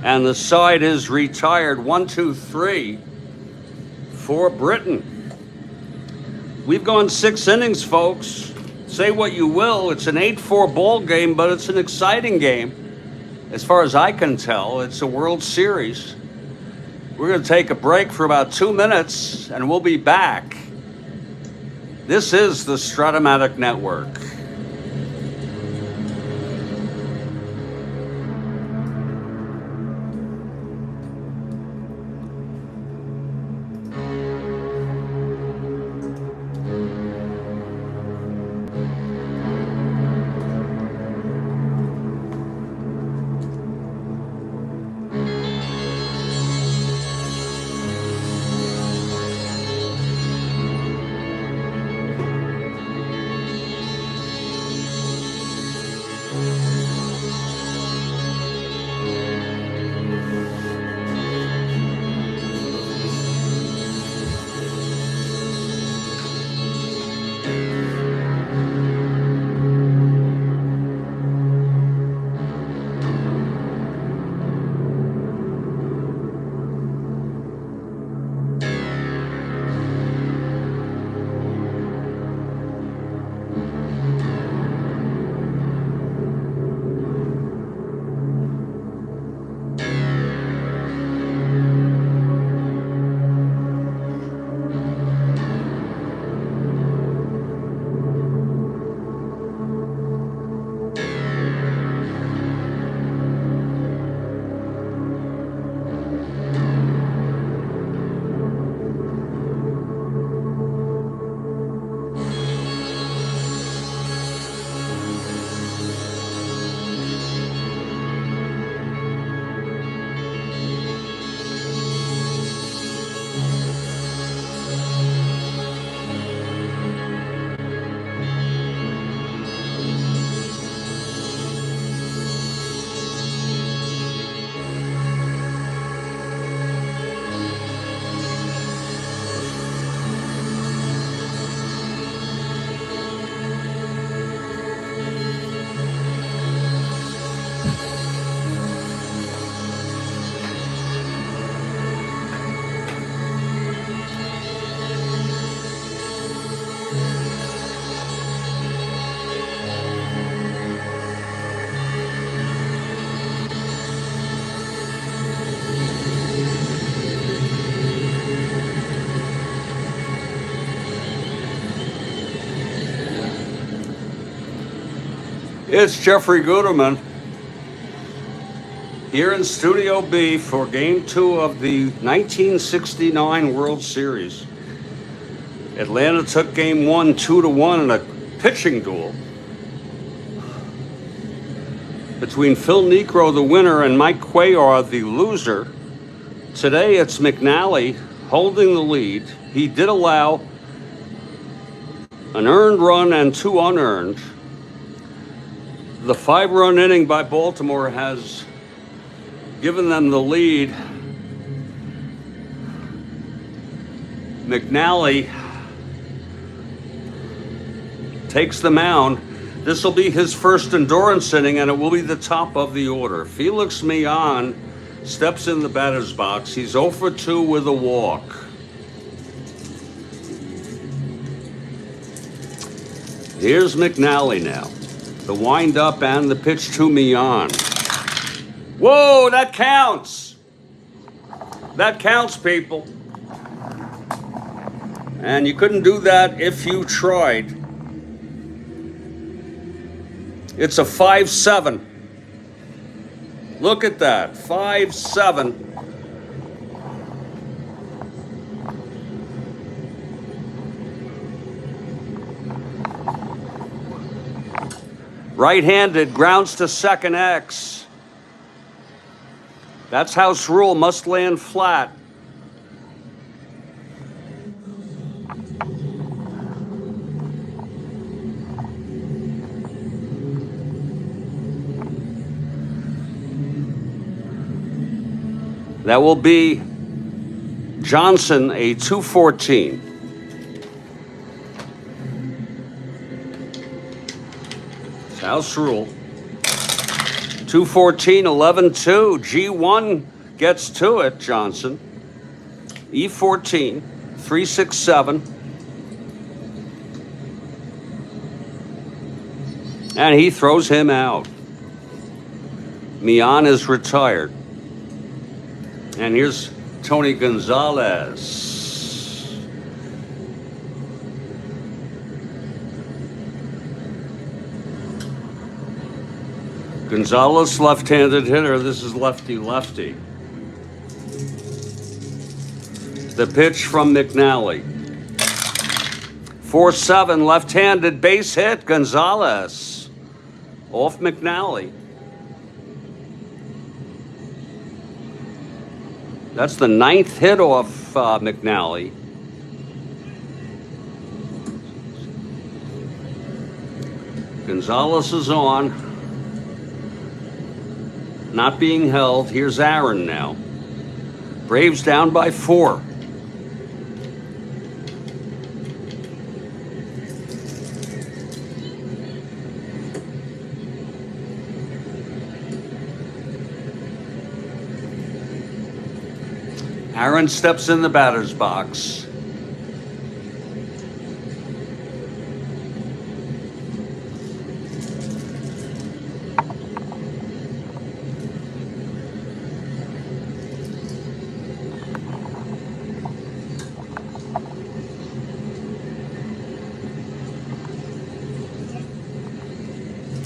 And the side is retired. 1-2-3 for Britton. We've gone 6 innings, folks. Say what you will, it's an 8-4 ball game, but it's an exciting game. As far as I can tell, it's a World Series. We're going to take a break for about 2 minutes, and we'll be back. This is the Strat-O-Matic Network. It's Jeffrey Guterman here in Studio B for Game 2 of the 1969 World Series. Atlanta took Game 1 2-1 in a pitching duel between Phil Niekro, the winner, and Mike Cuellar, the loser. Today it's McNally holding the lead. He did allow an earned run and 2 unearned. The 5-run inning by Baltimore has given them the lead. McNally takes the mound. This will be his first endurance inning, and it will be the top of the order. Felix Millan steps in the batter's box. He's 0 for 2 with a walk. Here's McNally now. The wind-up and the pitch to Millan. Whoa, that counts. That counts, people. And you couldn't do that if you tried. It's a 5-7. Look at that, 5-7. Right-handed, grounds to second X. That's house rule, must land flat. That will be Johnson, a 214. House rule. 214, 11-2. G1 gets to it, Johnson. E14, 3-6-7. And he throws him out. Millan is retired. And here's Tony Gonzalez. Gonzalez, left-handed hitter. This is lefty-lefty. The pitch from McNally. 4-7, left-handed base hit. Gonzalez off McNally. That's the 9th hit off McNally. Gonzalez is on. Not being held. Here's Aaron now. Braves down by 4. Aaron steps in the batter's box.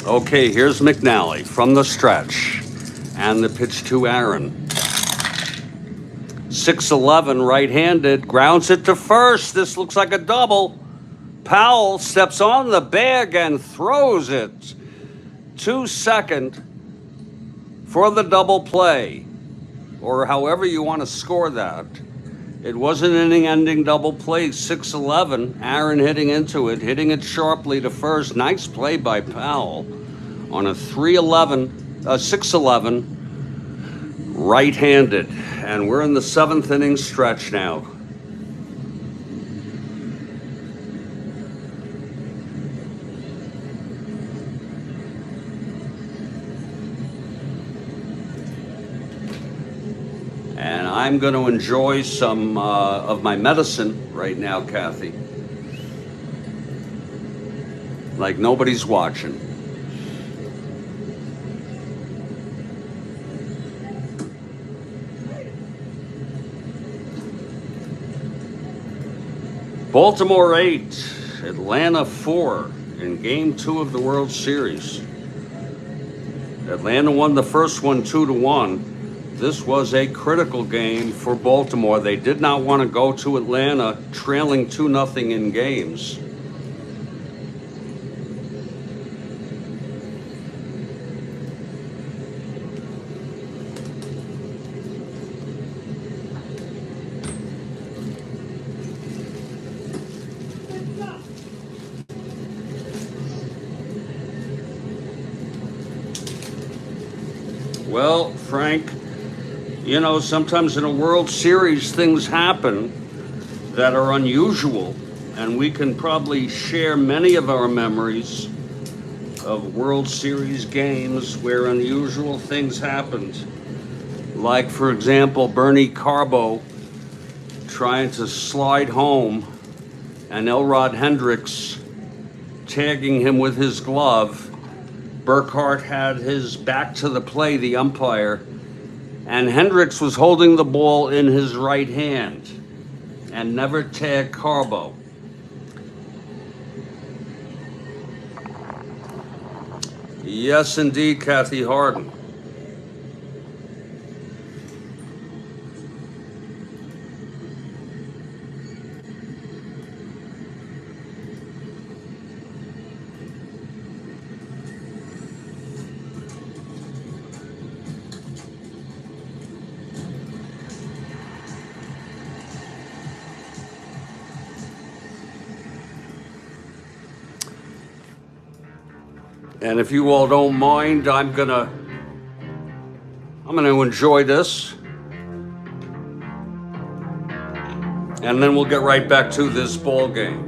Okay, here's McNally from the stretch. And the pitch to Aaron. 6-11, right-handed, grounds it to first. This looks like a double. Powell steps on the bag and throws it to second for the double play, or however you want to score that. It was an inning-ending double play, 6-11. Aaron hitting into it, hitting it sharply to first. Nice play by Powell on a 6-11, right-handed. And we're in the 7th inning stretch now. And I'm going to enjoy some of my medicine right now, Kathy. Like nobody's watching. Baltimore 8, Atlanta 4 in Game 2 of the World Series. Atlanta won the first one 2-1. This was a critical game for Baltimore. They did not want to go to Atlanta trailing 2-0 in games. Well, Frank, you know, sometimes in a World Series things happen that are unusual, and we can probably share many of our memories of World Series games where unusual things happened. Like, for example, Bernie Carbo trying to slide home and Elrod Hendricks tagging him with his glove. Burkhart had his back to the play, the umpire, and Hendricks was holding the ball in his right hand and never tagged Carbo. Yes, indeed, Kathy Harden. And if you all don't mind, I'm gonna enjoy this. And then we'll get right back to this ball game.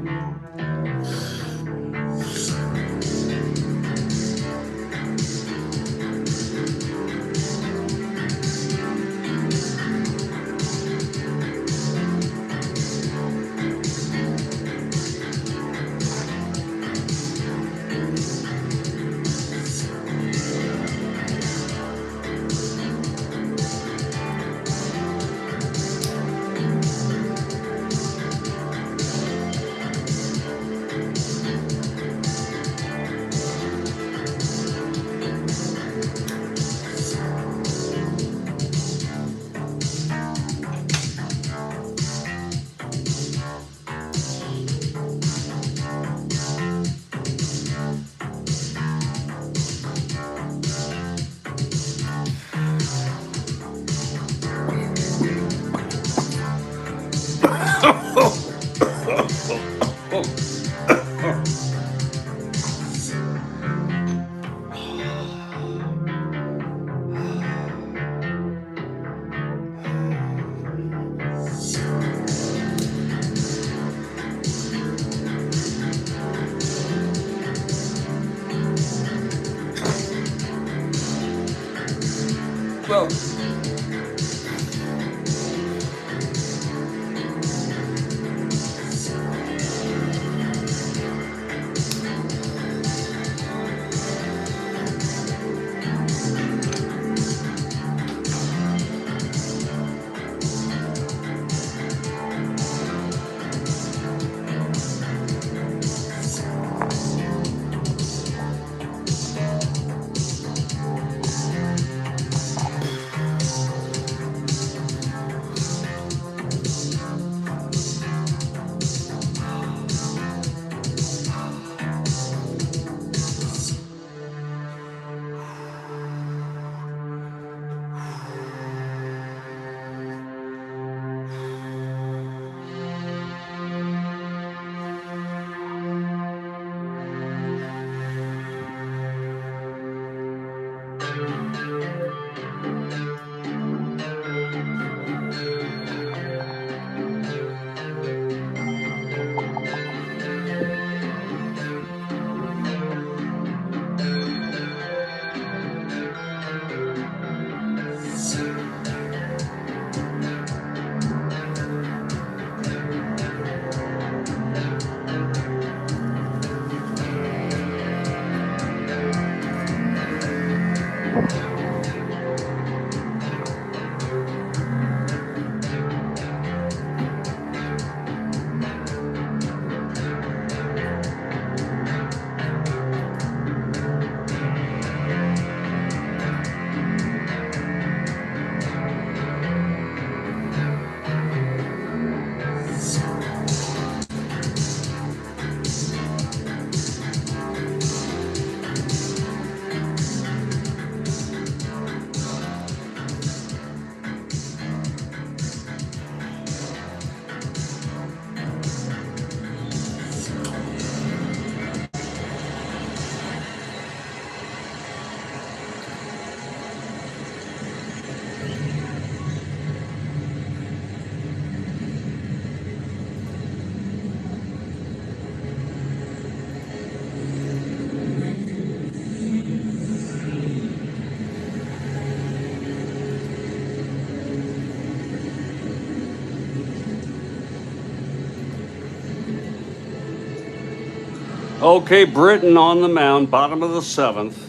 Okay, Britain on the mound, bottom of the seventh.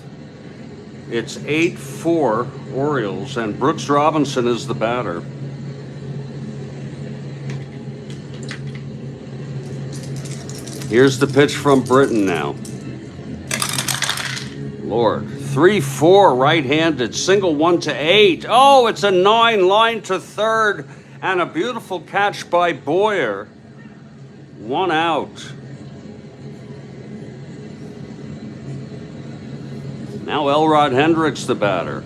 It's 8-4 Orioles, and Brooks Robinson is the batter. Here's the pitch from Britain now. Lord, 3-4 right-handed, single 1-8. Oh, it's a 9 line to third, and a beautiful catch by Boyer. 1 out. Now Elrod Hendricks the batter.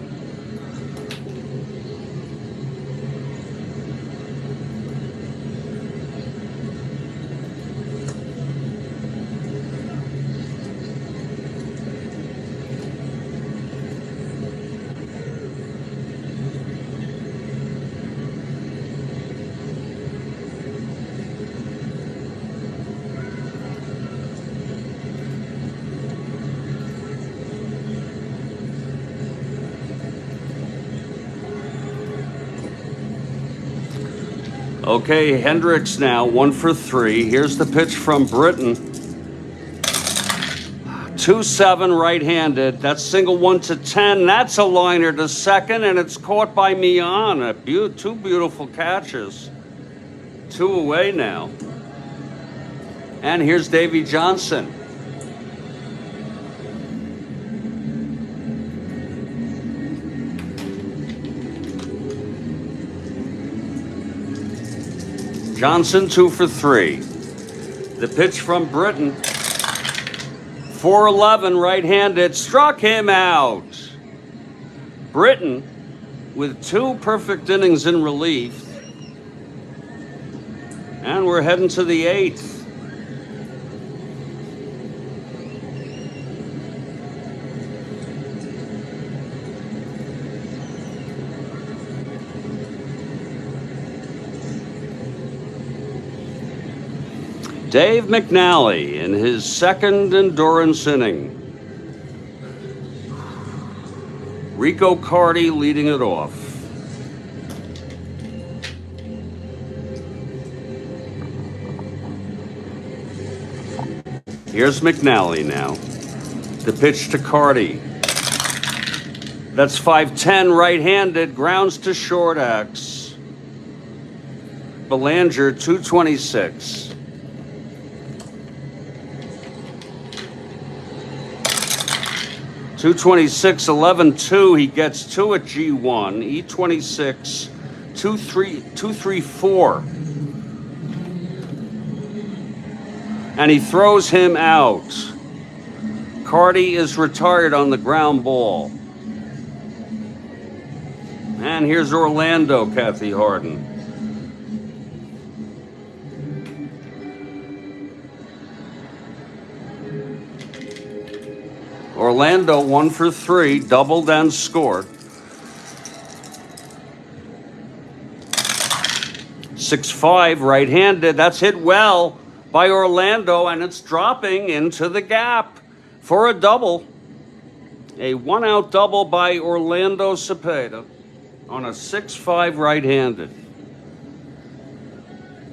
Okay, Hendricks now, 1 for 3. Here's the pitch from Britain. 2-7 right-handed. That's single 1-10. That's a liner to second, and it's caught by Mian. Two beautiful catches. 2 away now. And here's Davy Johnson. Johnson 2 for 3. The pitch from Britain. 4-11 right-handed, struck him out. Britain with 2 perfect innings in relief. And we're heading to the 8th. Dave McNally in his second endurance inning. Rico Carty leading it off. Here's McNally now. The pitch to Carty. That's 5-10 right-handed, grounds to short X. Belanger 226. 226, 11-2. He gets 2 at G1. E26, 234. And he throws him out. Carty is retired on the ground ball. And here's Orlando, Kathy Harden. Orlando 1 for 3, doubled and scored. 6-5 right-handed. That's hit well by Orlando, and it's dropping into the gap for a double. A 1-out double by Orlando Cepeda on a 6-5 right-handed.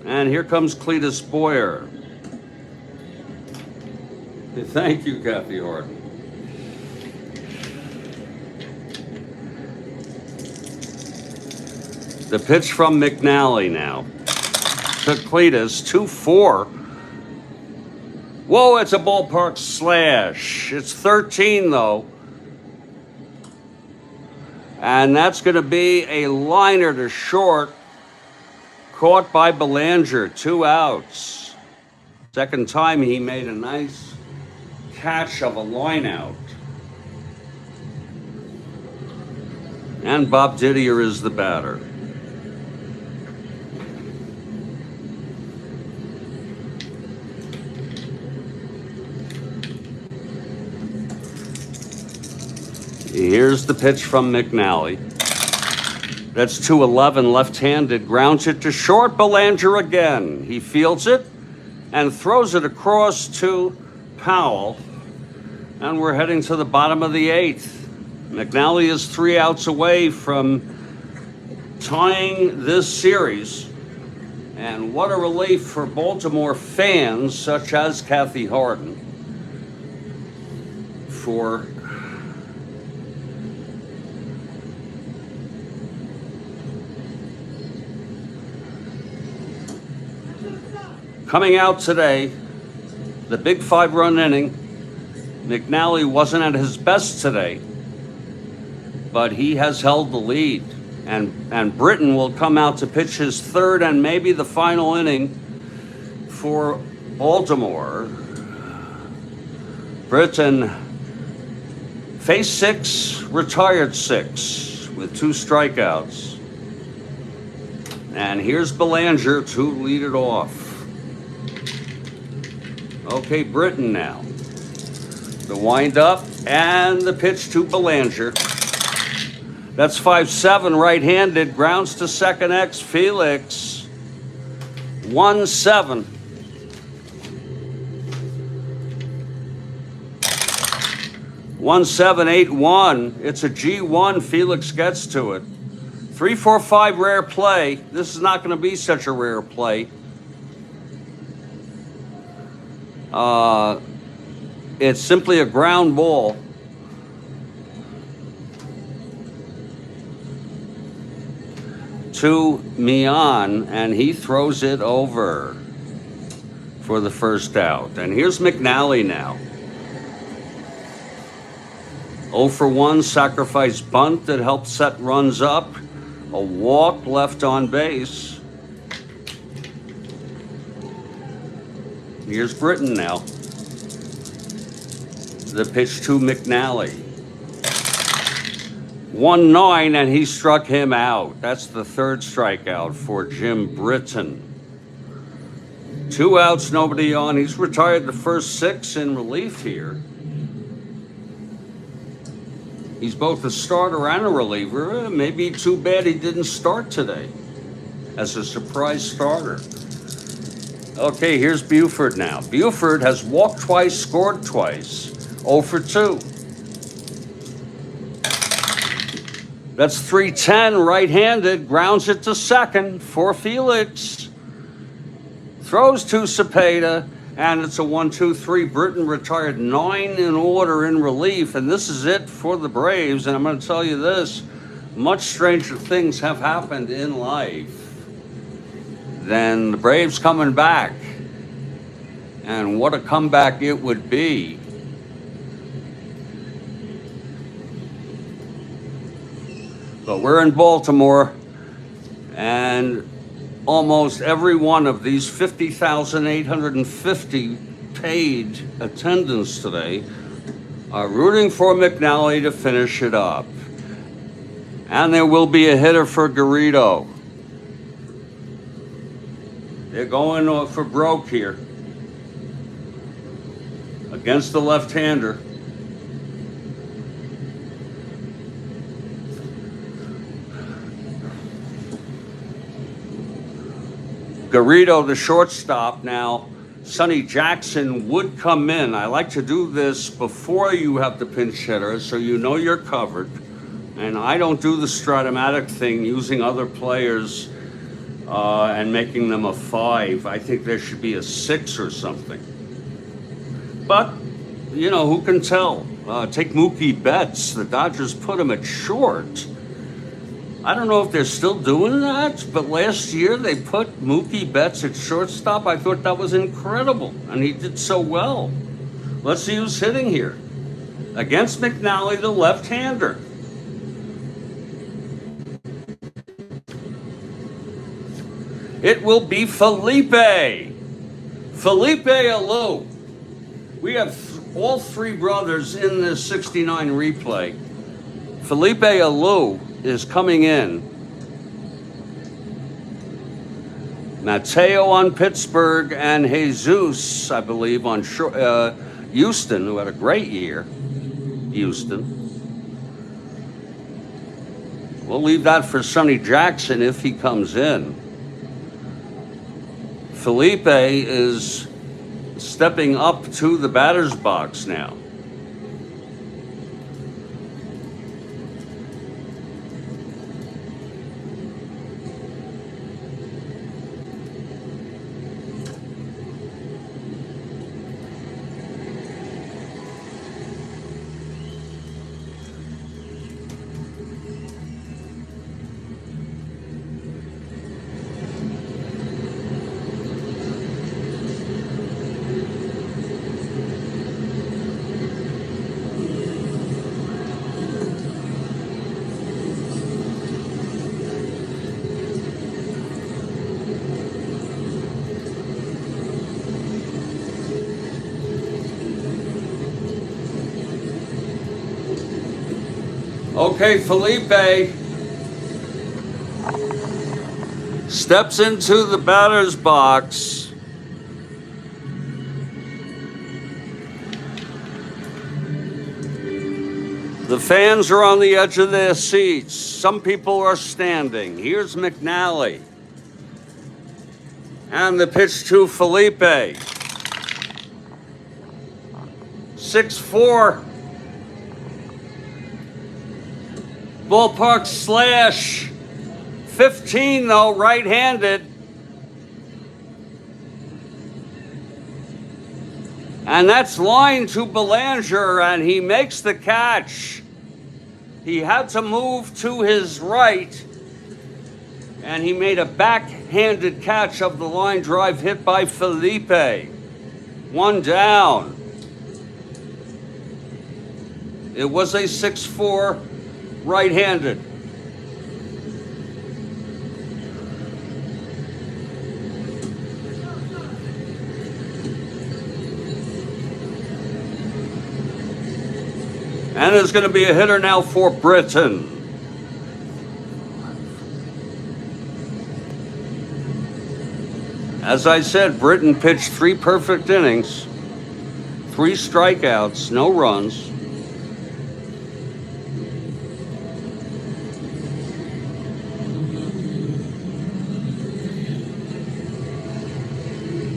And here comes Cletus Boyer. Thank you, Kathy Harden. The pitch from McNally now to Cletus, 2-4. Whoa, it's a ballpark slash. It's 13, though. And that's going to be a liner to short, caught by Belanger, 2 outs. Second time he made a nice catch of a line out. And Bob Didier is the batter. Here's the pitch from McNally. That's 2-11 left-handed, grounds it to short. Belanger again. He fields it and throws it across to Powell. And we're heading to the bottom of the 8th. McNally is 3 outs away from tying this series. And what a relief for Baltimore fans such as Kathy Harden. for coming out today, the big 5-run inning. McNally wasn't at his best today, but he has held the lead. And Britton will come out to pitch his third and maybe the final inning for Baltimore. Britton faced 6, retired 6 with 2 strikeouts. And here's Belanger to lead it off. Okay, Britton now. The wind-up and the pitch to Belanger. That's 5-7 right-handed. Grounds to second X. Felix. 1-7. One 7-8-1. It's a G1. Felix gets to it. 3-4-5 rare play. This is not going to be such a rare play. It's simply a ground ball. To Mian, and he throws it over for the first out. And here's McNally now. 0 for 1 sacrifice bunt that helped set runs up. A walk left on base. Here's Britton now. The pitch to McNally. 1-9, and he struck him out. That's the third strikeout for Jim Britton. 2 outs, nobody on. He's retired the first 6 in relief here. He's both a starter and a reliever. Maybe too bad he didn't start today as a surprise starter. Okay, here's Buford now. Buford has walked twice, scored twice. 0 for 2. That's 3-10, right-handed. Grounds it to second for Felix. Throws to Cepeda, and it's a 1-2-3. Britton retired 9 in order in relief, and this is it for the Braves. And I'm going to tell you this, much stranger things have happened in life than the Braves coming back. And what a comeback it would be. But we're in Baltimore, and almost every one of these 50,850 paid attendants today are rooting for McNally to finish it up. And there will be a hitter for Garrido. They're going for broke here against the left-hander. Garrido, the shortstop now. Sonny Jackson would come in. I like to do this before you have the pinch hitter so you know you're covered. And I don't do the Strat-O-Matic thing using other players and making them a 5. I think there should be a 6 or something. But, you know, who can tell? Take Mookie Betts. The Dodgers put him at short. I don't know if they're still doing that, but last year they put Mookie Betts at shortstop. I thought that was incredible, and he did so well. Let's see who's hitting here. Against McNally, the left-hander. It will be Felipe. Felipe Alou. We have all 3 brothers in this 69 replay. Felipe Alou is coming in. Mateo on Pittsburgh and Jesus, I believe, on Houston, who had a great year. Houston. We'll leave that for Sonny Jackson if he comes in. Felipe is stepping up to the batter's box now. Okay, Felipe steps into the batter's box. The fans are on the edge of their seats. Some people are standing. Here's McNally. And the pitch to Felipe. 6-4. Ballpark slash. 15 though, right-handed. And that's line to Belanger, and he makes the catch. He had to move to his right, and he made a backhanded catch of the line drive hit by Felipe. One down. It was a 6-4 right-handed. And there's going to be a hitter now for Britain. As I said, Britain pitched 3 perfect innings, 3 strikeouts, no runs.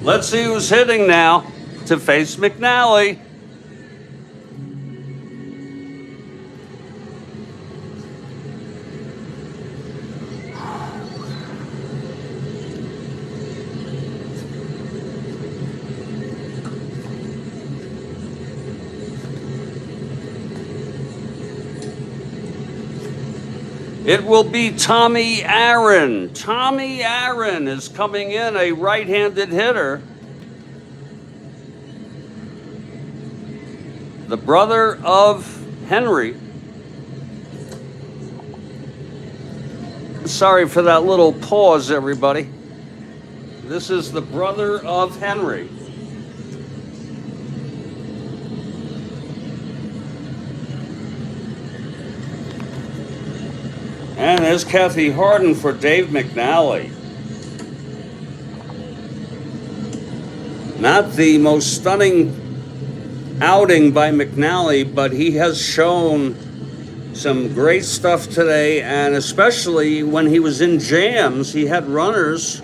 Let's see who's hitting now to face McNally. It will be Tommy Aaron. Tommy Aaron is coming in, a right-handed hitter. The brother of Henry. Sorry for that little pause, everybody. This is the brother of Henry. And there's Kathy Harden for Dave McNally. Not the most stunning outing by McNally, but he has shown some great stuff today, and especially when he was in jams, he had runners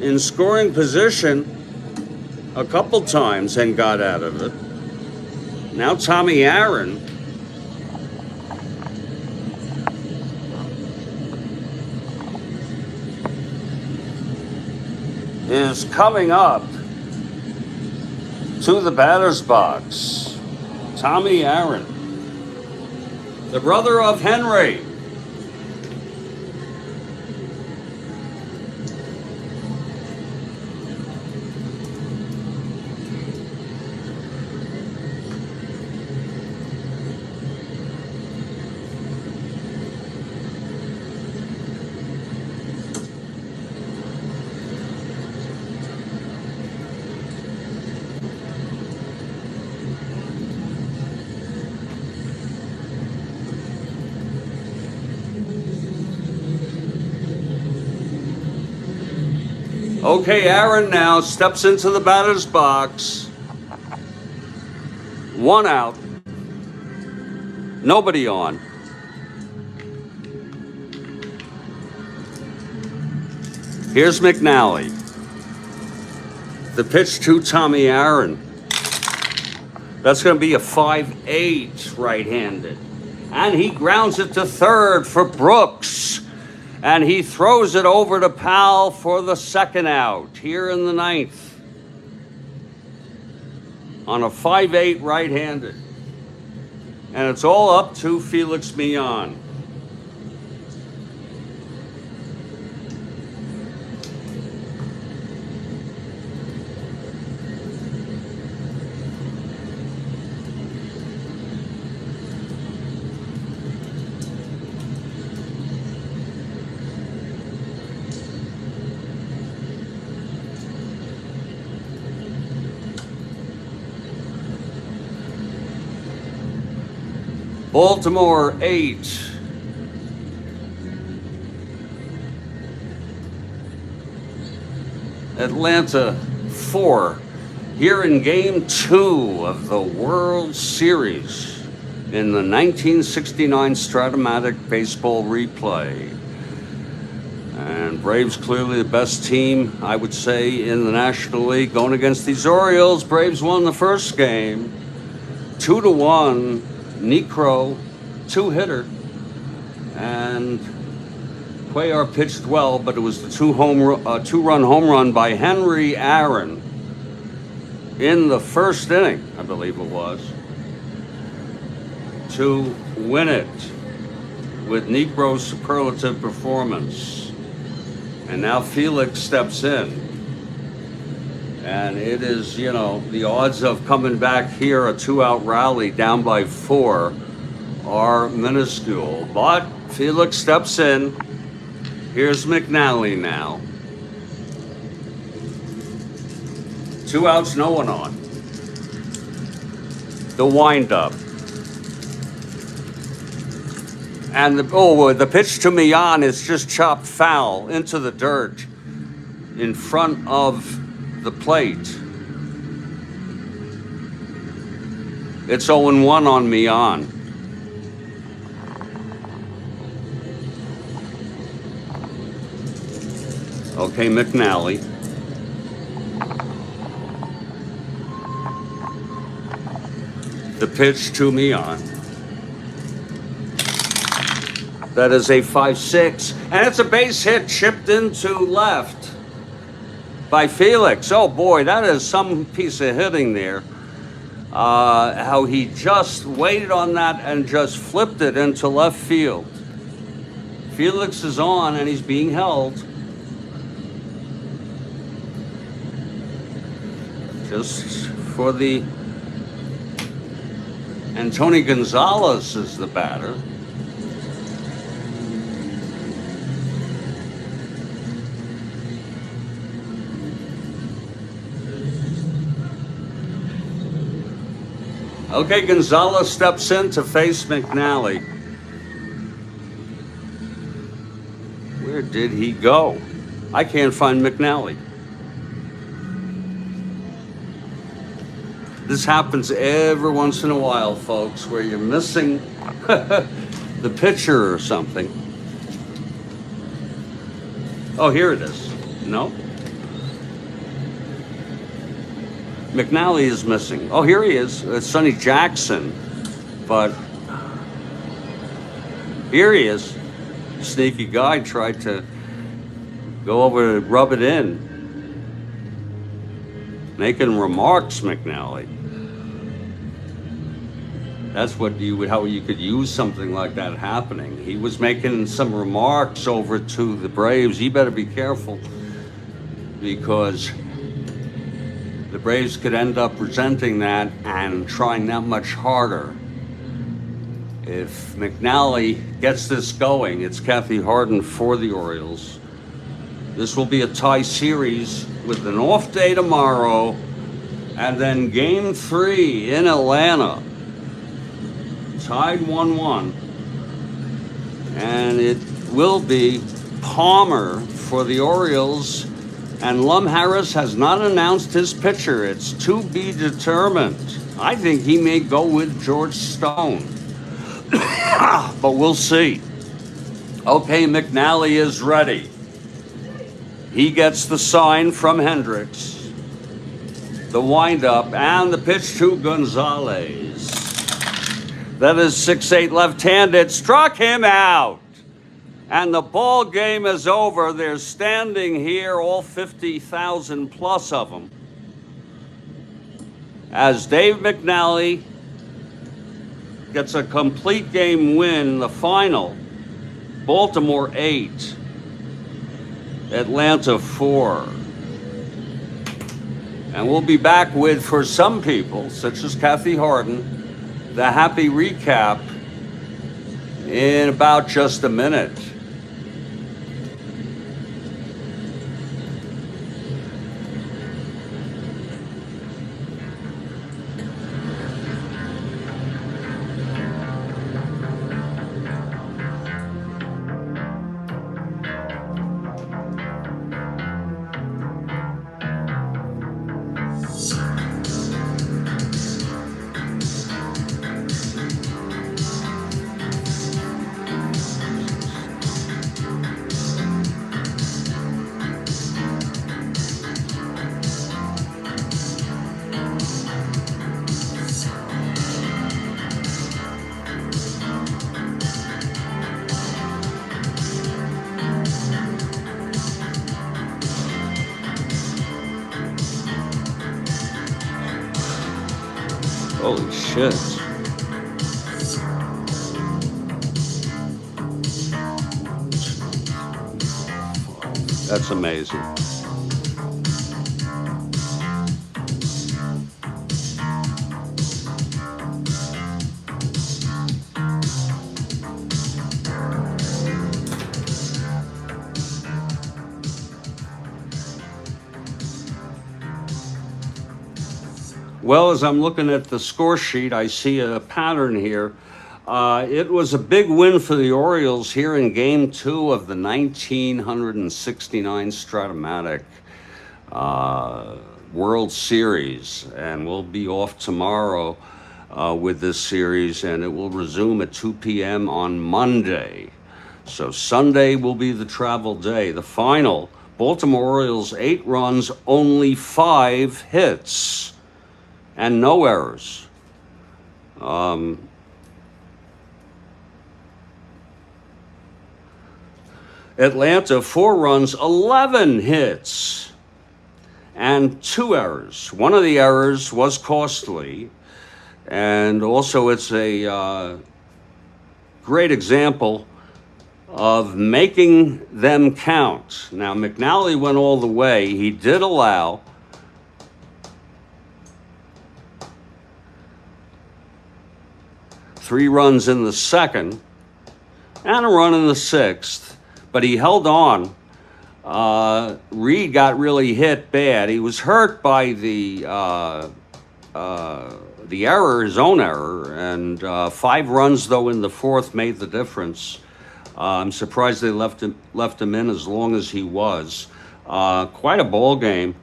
in scoring position a couple times and got out of it. Now Tommy Aaron is coming up to the batter's box. Tommy Aaron, the brother of Henry. Okay, Aaron now steps into the batter's box. 1 out. Nobody on. Here's McNally. The pitch to Tommy Aaron. That's going to be a 5-8 right-handed. And he grounds it to third for Brooks. And he throws it over to Powell for the 2nd out here in the 9th. On a 5-8 right-handed. And it's all up to Felix Millan. Baltimore 8. Atlanta 4. Here in Game 2 of the World Series in the 1969 Strat-O-Matic baseball replay. And Braves clearly the best team, I would say, in the National League. Going against these Orioles, Braves won the first game, 2-1. Necro, 2-hitter, and Cuellar pitched well, but it was the two-run home run by Henry Aaron in the first inning, I believe it was, to win it with Necro's superlative performance. And now Felix steps in. And it is, you know, the odds of coming back here, a 2-out rally down by 4, are minuscule. But Felix steps in. Here's McNally now. 2 outs, no one on. The windup. And the pitch to Millan is just chopped foul into the dirt in front of the plate. It's 0-1 on Millan. Okay, McNally. The pitch to Millan. That is a 5-6, and it's a base hit chipped into left by Felix. Oh boy, that is some piece of hitting there. How he just waited on that and just flipped it into left field. Felix is on and he's being held. Just for the... And Tony Gonzalez is the batter. Okay, Gonzalez steps in to face McNally. Where did he go? I can't find McNally. This happens every once in a while, folks, where you're missing the pitcher or something. Oh, here it is. No? McNally is missing. Oh, here he is. It's Sonny Jackson. But here he is. Sneaky guy tried to go over to rub it in. Making remarks, McNally. That's how you could use something like that happening. He was making some remarks over to the Braves. You better be careful, because the Braves could end up resenting that and trying that much harder. If McNally gets this going, it's Kathy Harden for the Orioles. This will be a tie series with an off day tomorrow, and then Game 3 in Atlanta. Tied 1-1. And it will be Palmer for the Orioles. And Lum Harris has not announced his pitcher. It's to be determined. I think he may go with George Stone. But we'll see. Okay, McNally is ready. He gets the sign from Hendricks. The windup and the pitch to Gonzalez. That is 6-8 left-handed. Struck him out. And the ball game is over. They're standing here, all 50,000 plus of them, as Dave McNally gets a complete game win, the final. Baltimore 8, Atlanta 4. And we'll be back with, for some people, such as Kathy Harden, the happy recap in about just a minute. Holy shit. That's amazing. Well, as I'm looking at the score sheet, I see a pattern here. It was a big win for the Orioles here in Game 2 of the 1969 Strat-O-Matic World Series. And we'll be off tomorrow with this series, and it will resume at 2 p.m. on Monday. So Sunday will be the travel day. The final, Baltimore Orioles, 8 runs, only 5 hits. And no errors. Atlanta, 4 runs, 11 hits, and 2 errors. One of the errors was costly, and also it's a great example of making them count. Now, McNally went all the way. He did allow 3 runs in the second and a run in the 6th, but he held on. Reed got really hit bad. He was hurt by the error, his own error, and 5 runs though in the 4th made the difference. I'm surprised they left him in as long as he was. Quite a ball game.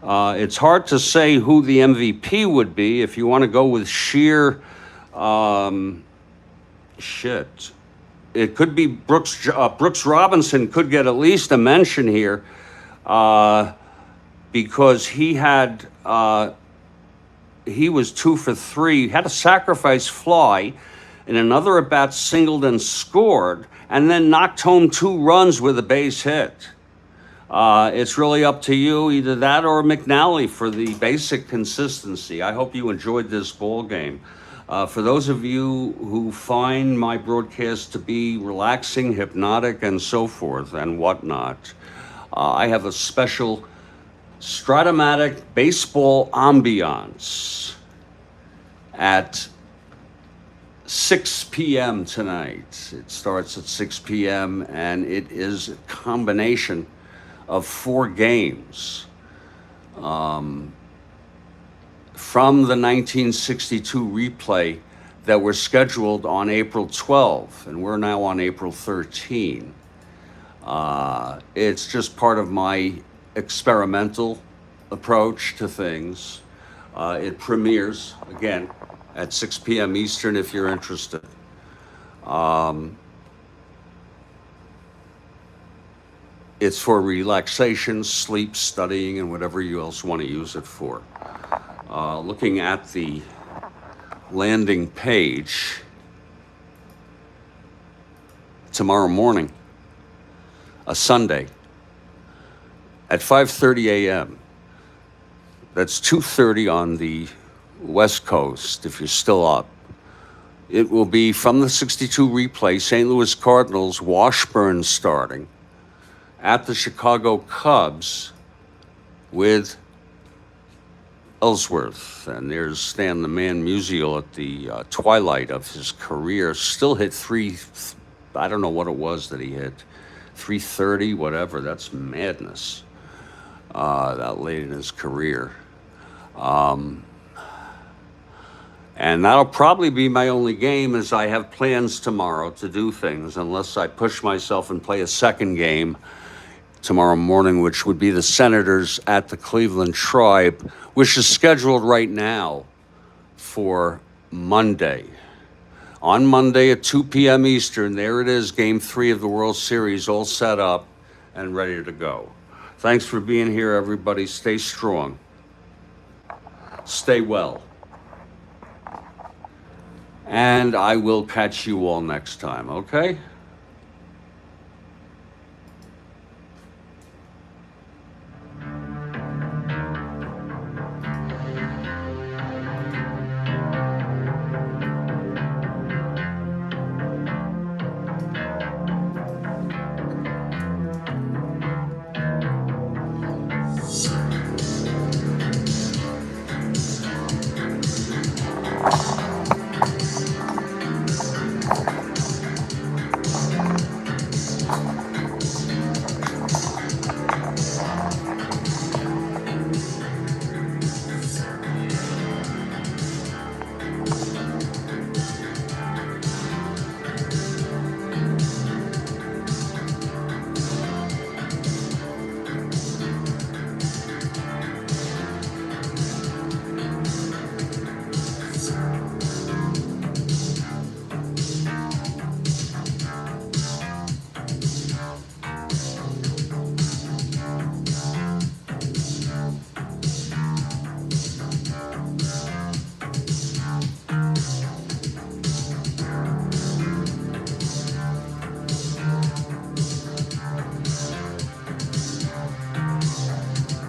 It's hard to say who the MVP would be. If you want to go with sheer it could be Brooks Robinson could get at least a mention here because he was 2 for 3. He had a sacrifice fly, and another at bat singled and scored, and then knocked home 2 runs with a base hit. It's really up to you, either that or McNally for the basic consistency. I hope you enjoyed this ball game. For those of you who find my broadcast to be relaxing, hypnotic, and so forth and whatnot, I have a special Strat-O-Matic baseball ambiance at 6 p.m. tonight. It starts at 6 p.m. and it is a combination of 4 games. From the 1962 replay that were scheduled on April 12, and we're now on April 13. It's just part of my experimental approach to things. It premieres, again, at 6 p.m. Eastern if you're interested. It's for relaxation, sleep, studying, and whatever you else want to use it for. Looking at the landing page, tomorrow morning, a Sunday, at 5:30 a.m. That's 2:30 on the West Coast, if you're still up. It will be from the 62 replay, St. Louis Cardinals, Washburn starting, at the Chicago Cubs with Ellsworth. And there's Stan the Man Musial at the twilight of his career. Still hit I don't know what it was that he hit, 330, whatever. That's madness, that late in his career. And that'll probably be my only game, as I have plans tomorrow to do things, unless I push myself and play a second game tomorrow morning, which would be the Senators at the Cleveland Tribe, which is scheduled right now for Monday. On Monday at 2 p.m. Eastern, there it is, Game 3 of the World Series, all set up and ready to go. Thanks for being here, everybody. Stay strong. Stay well. And I will catch you all next time, okay?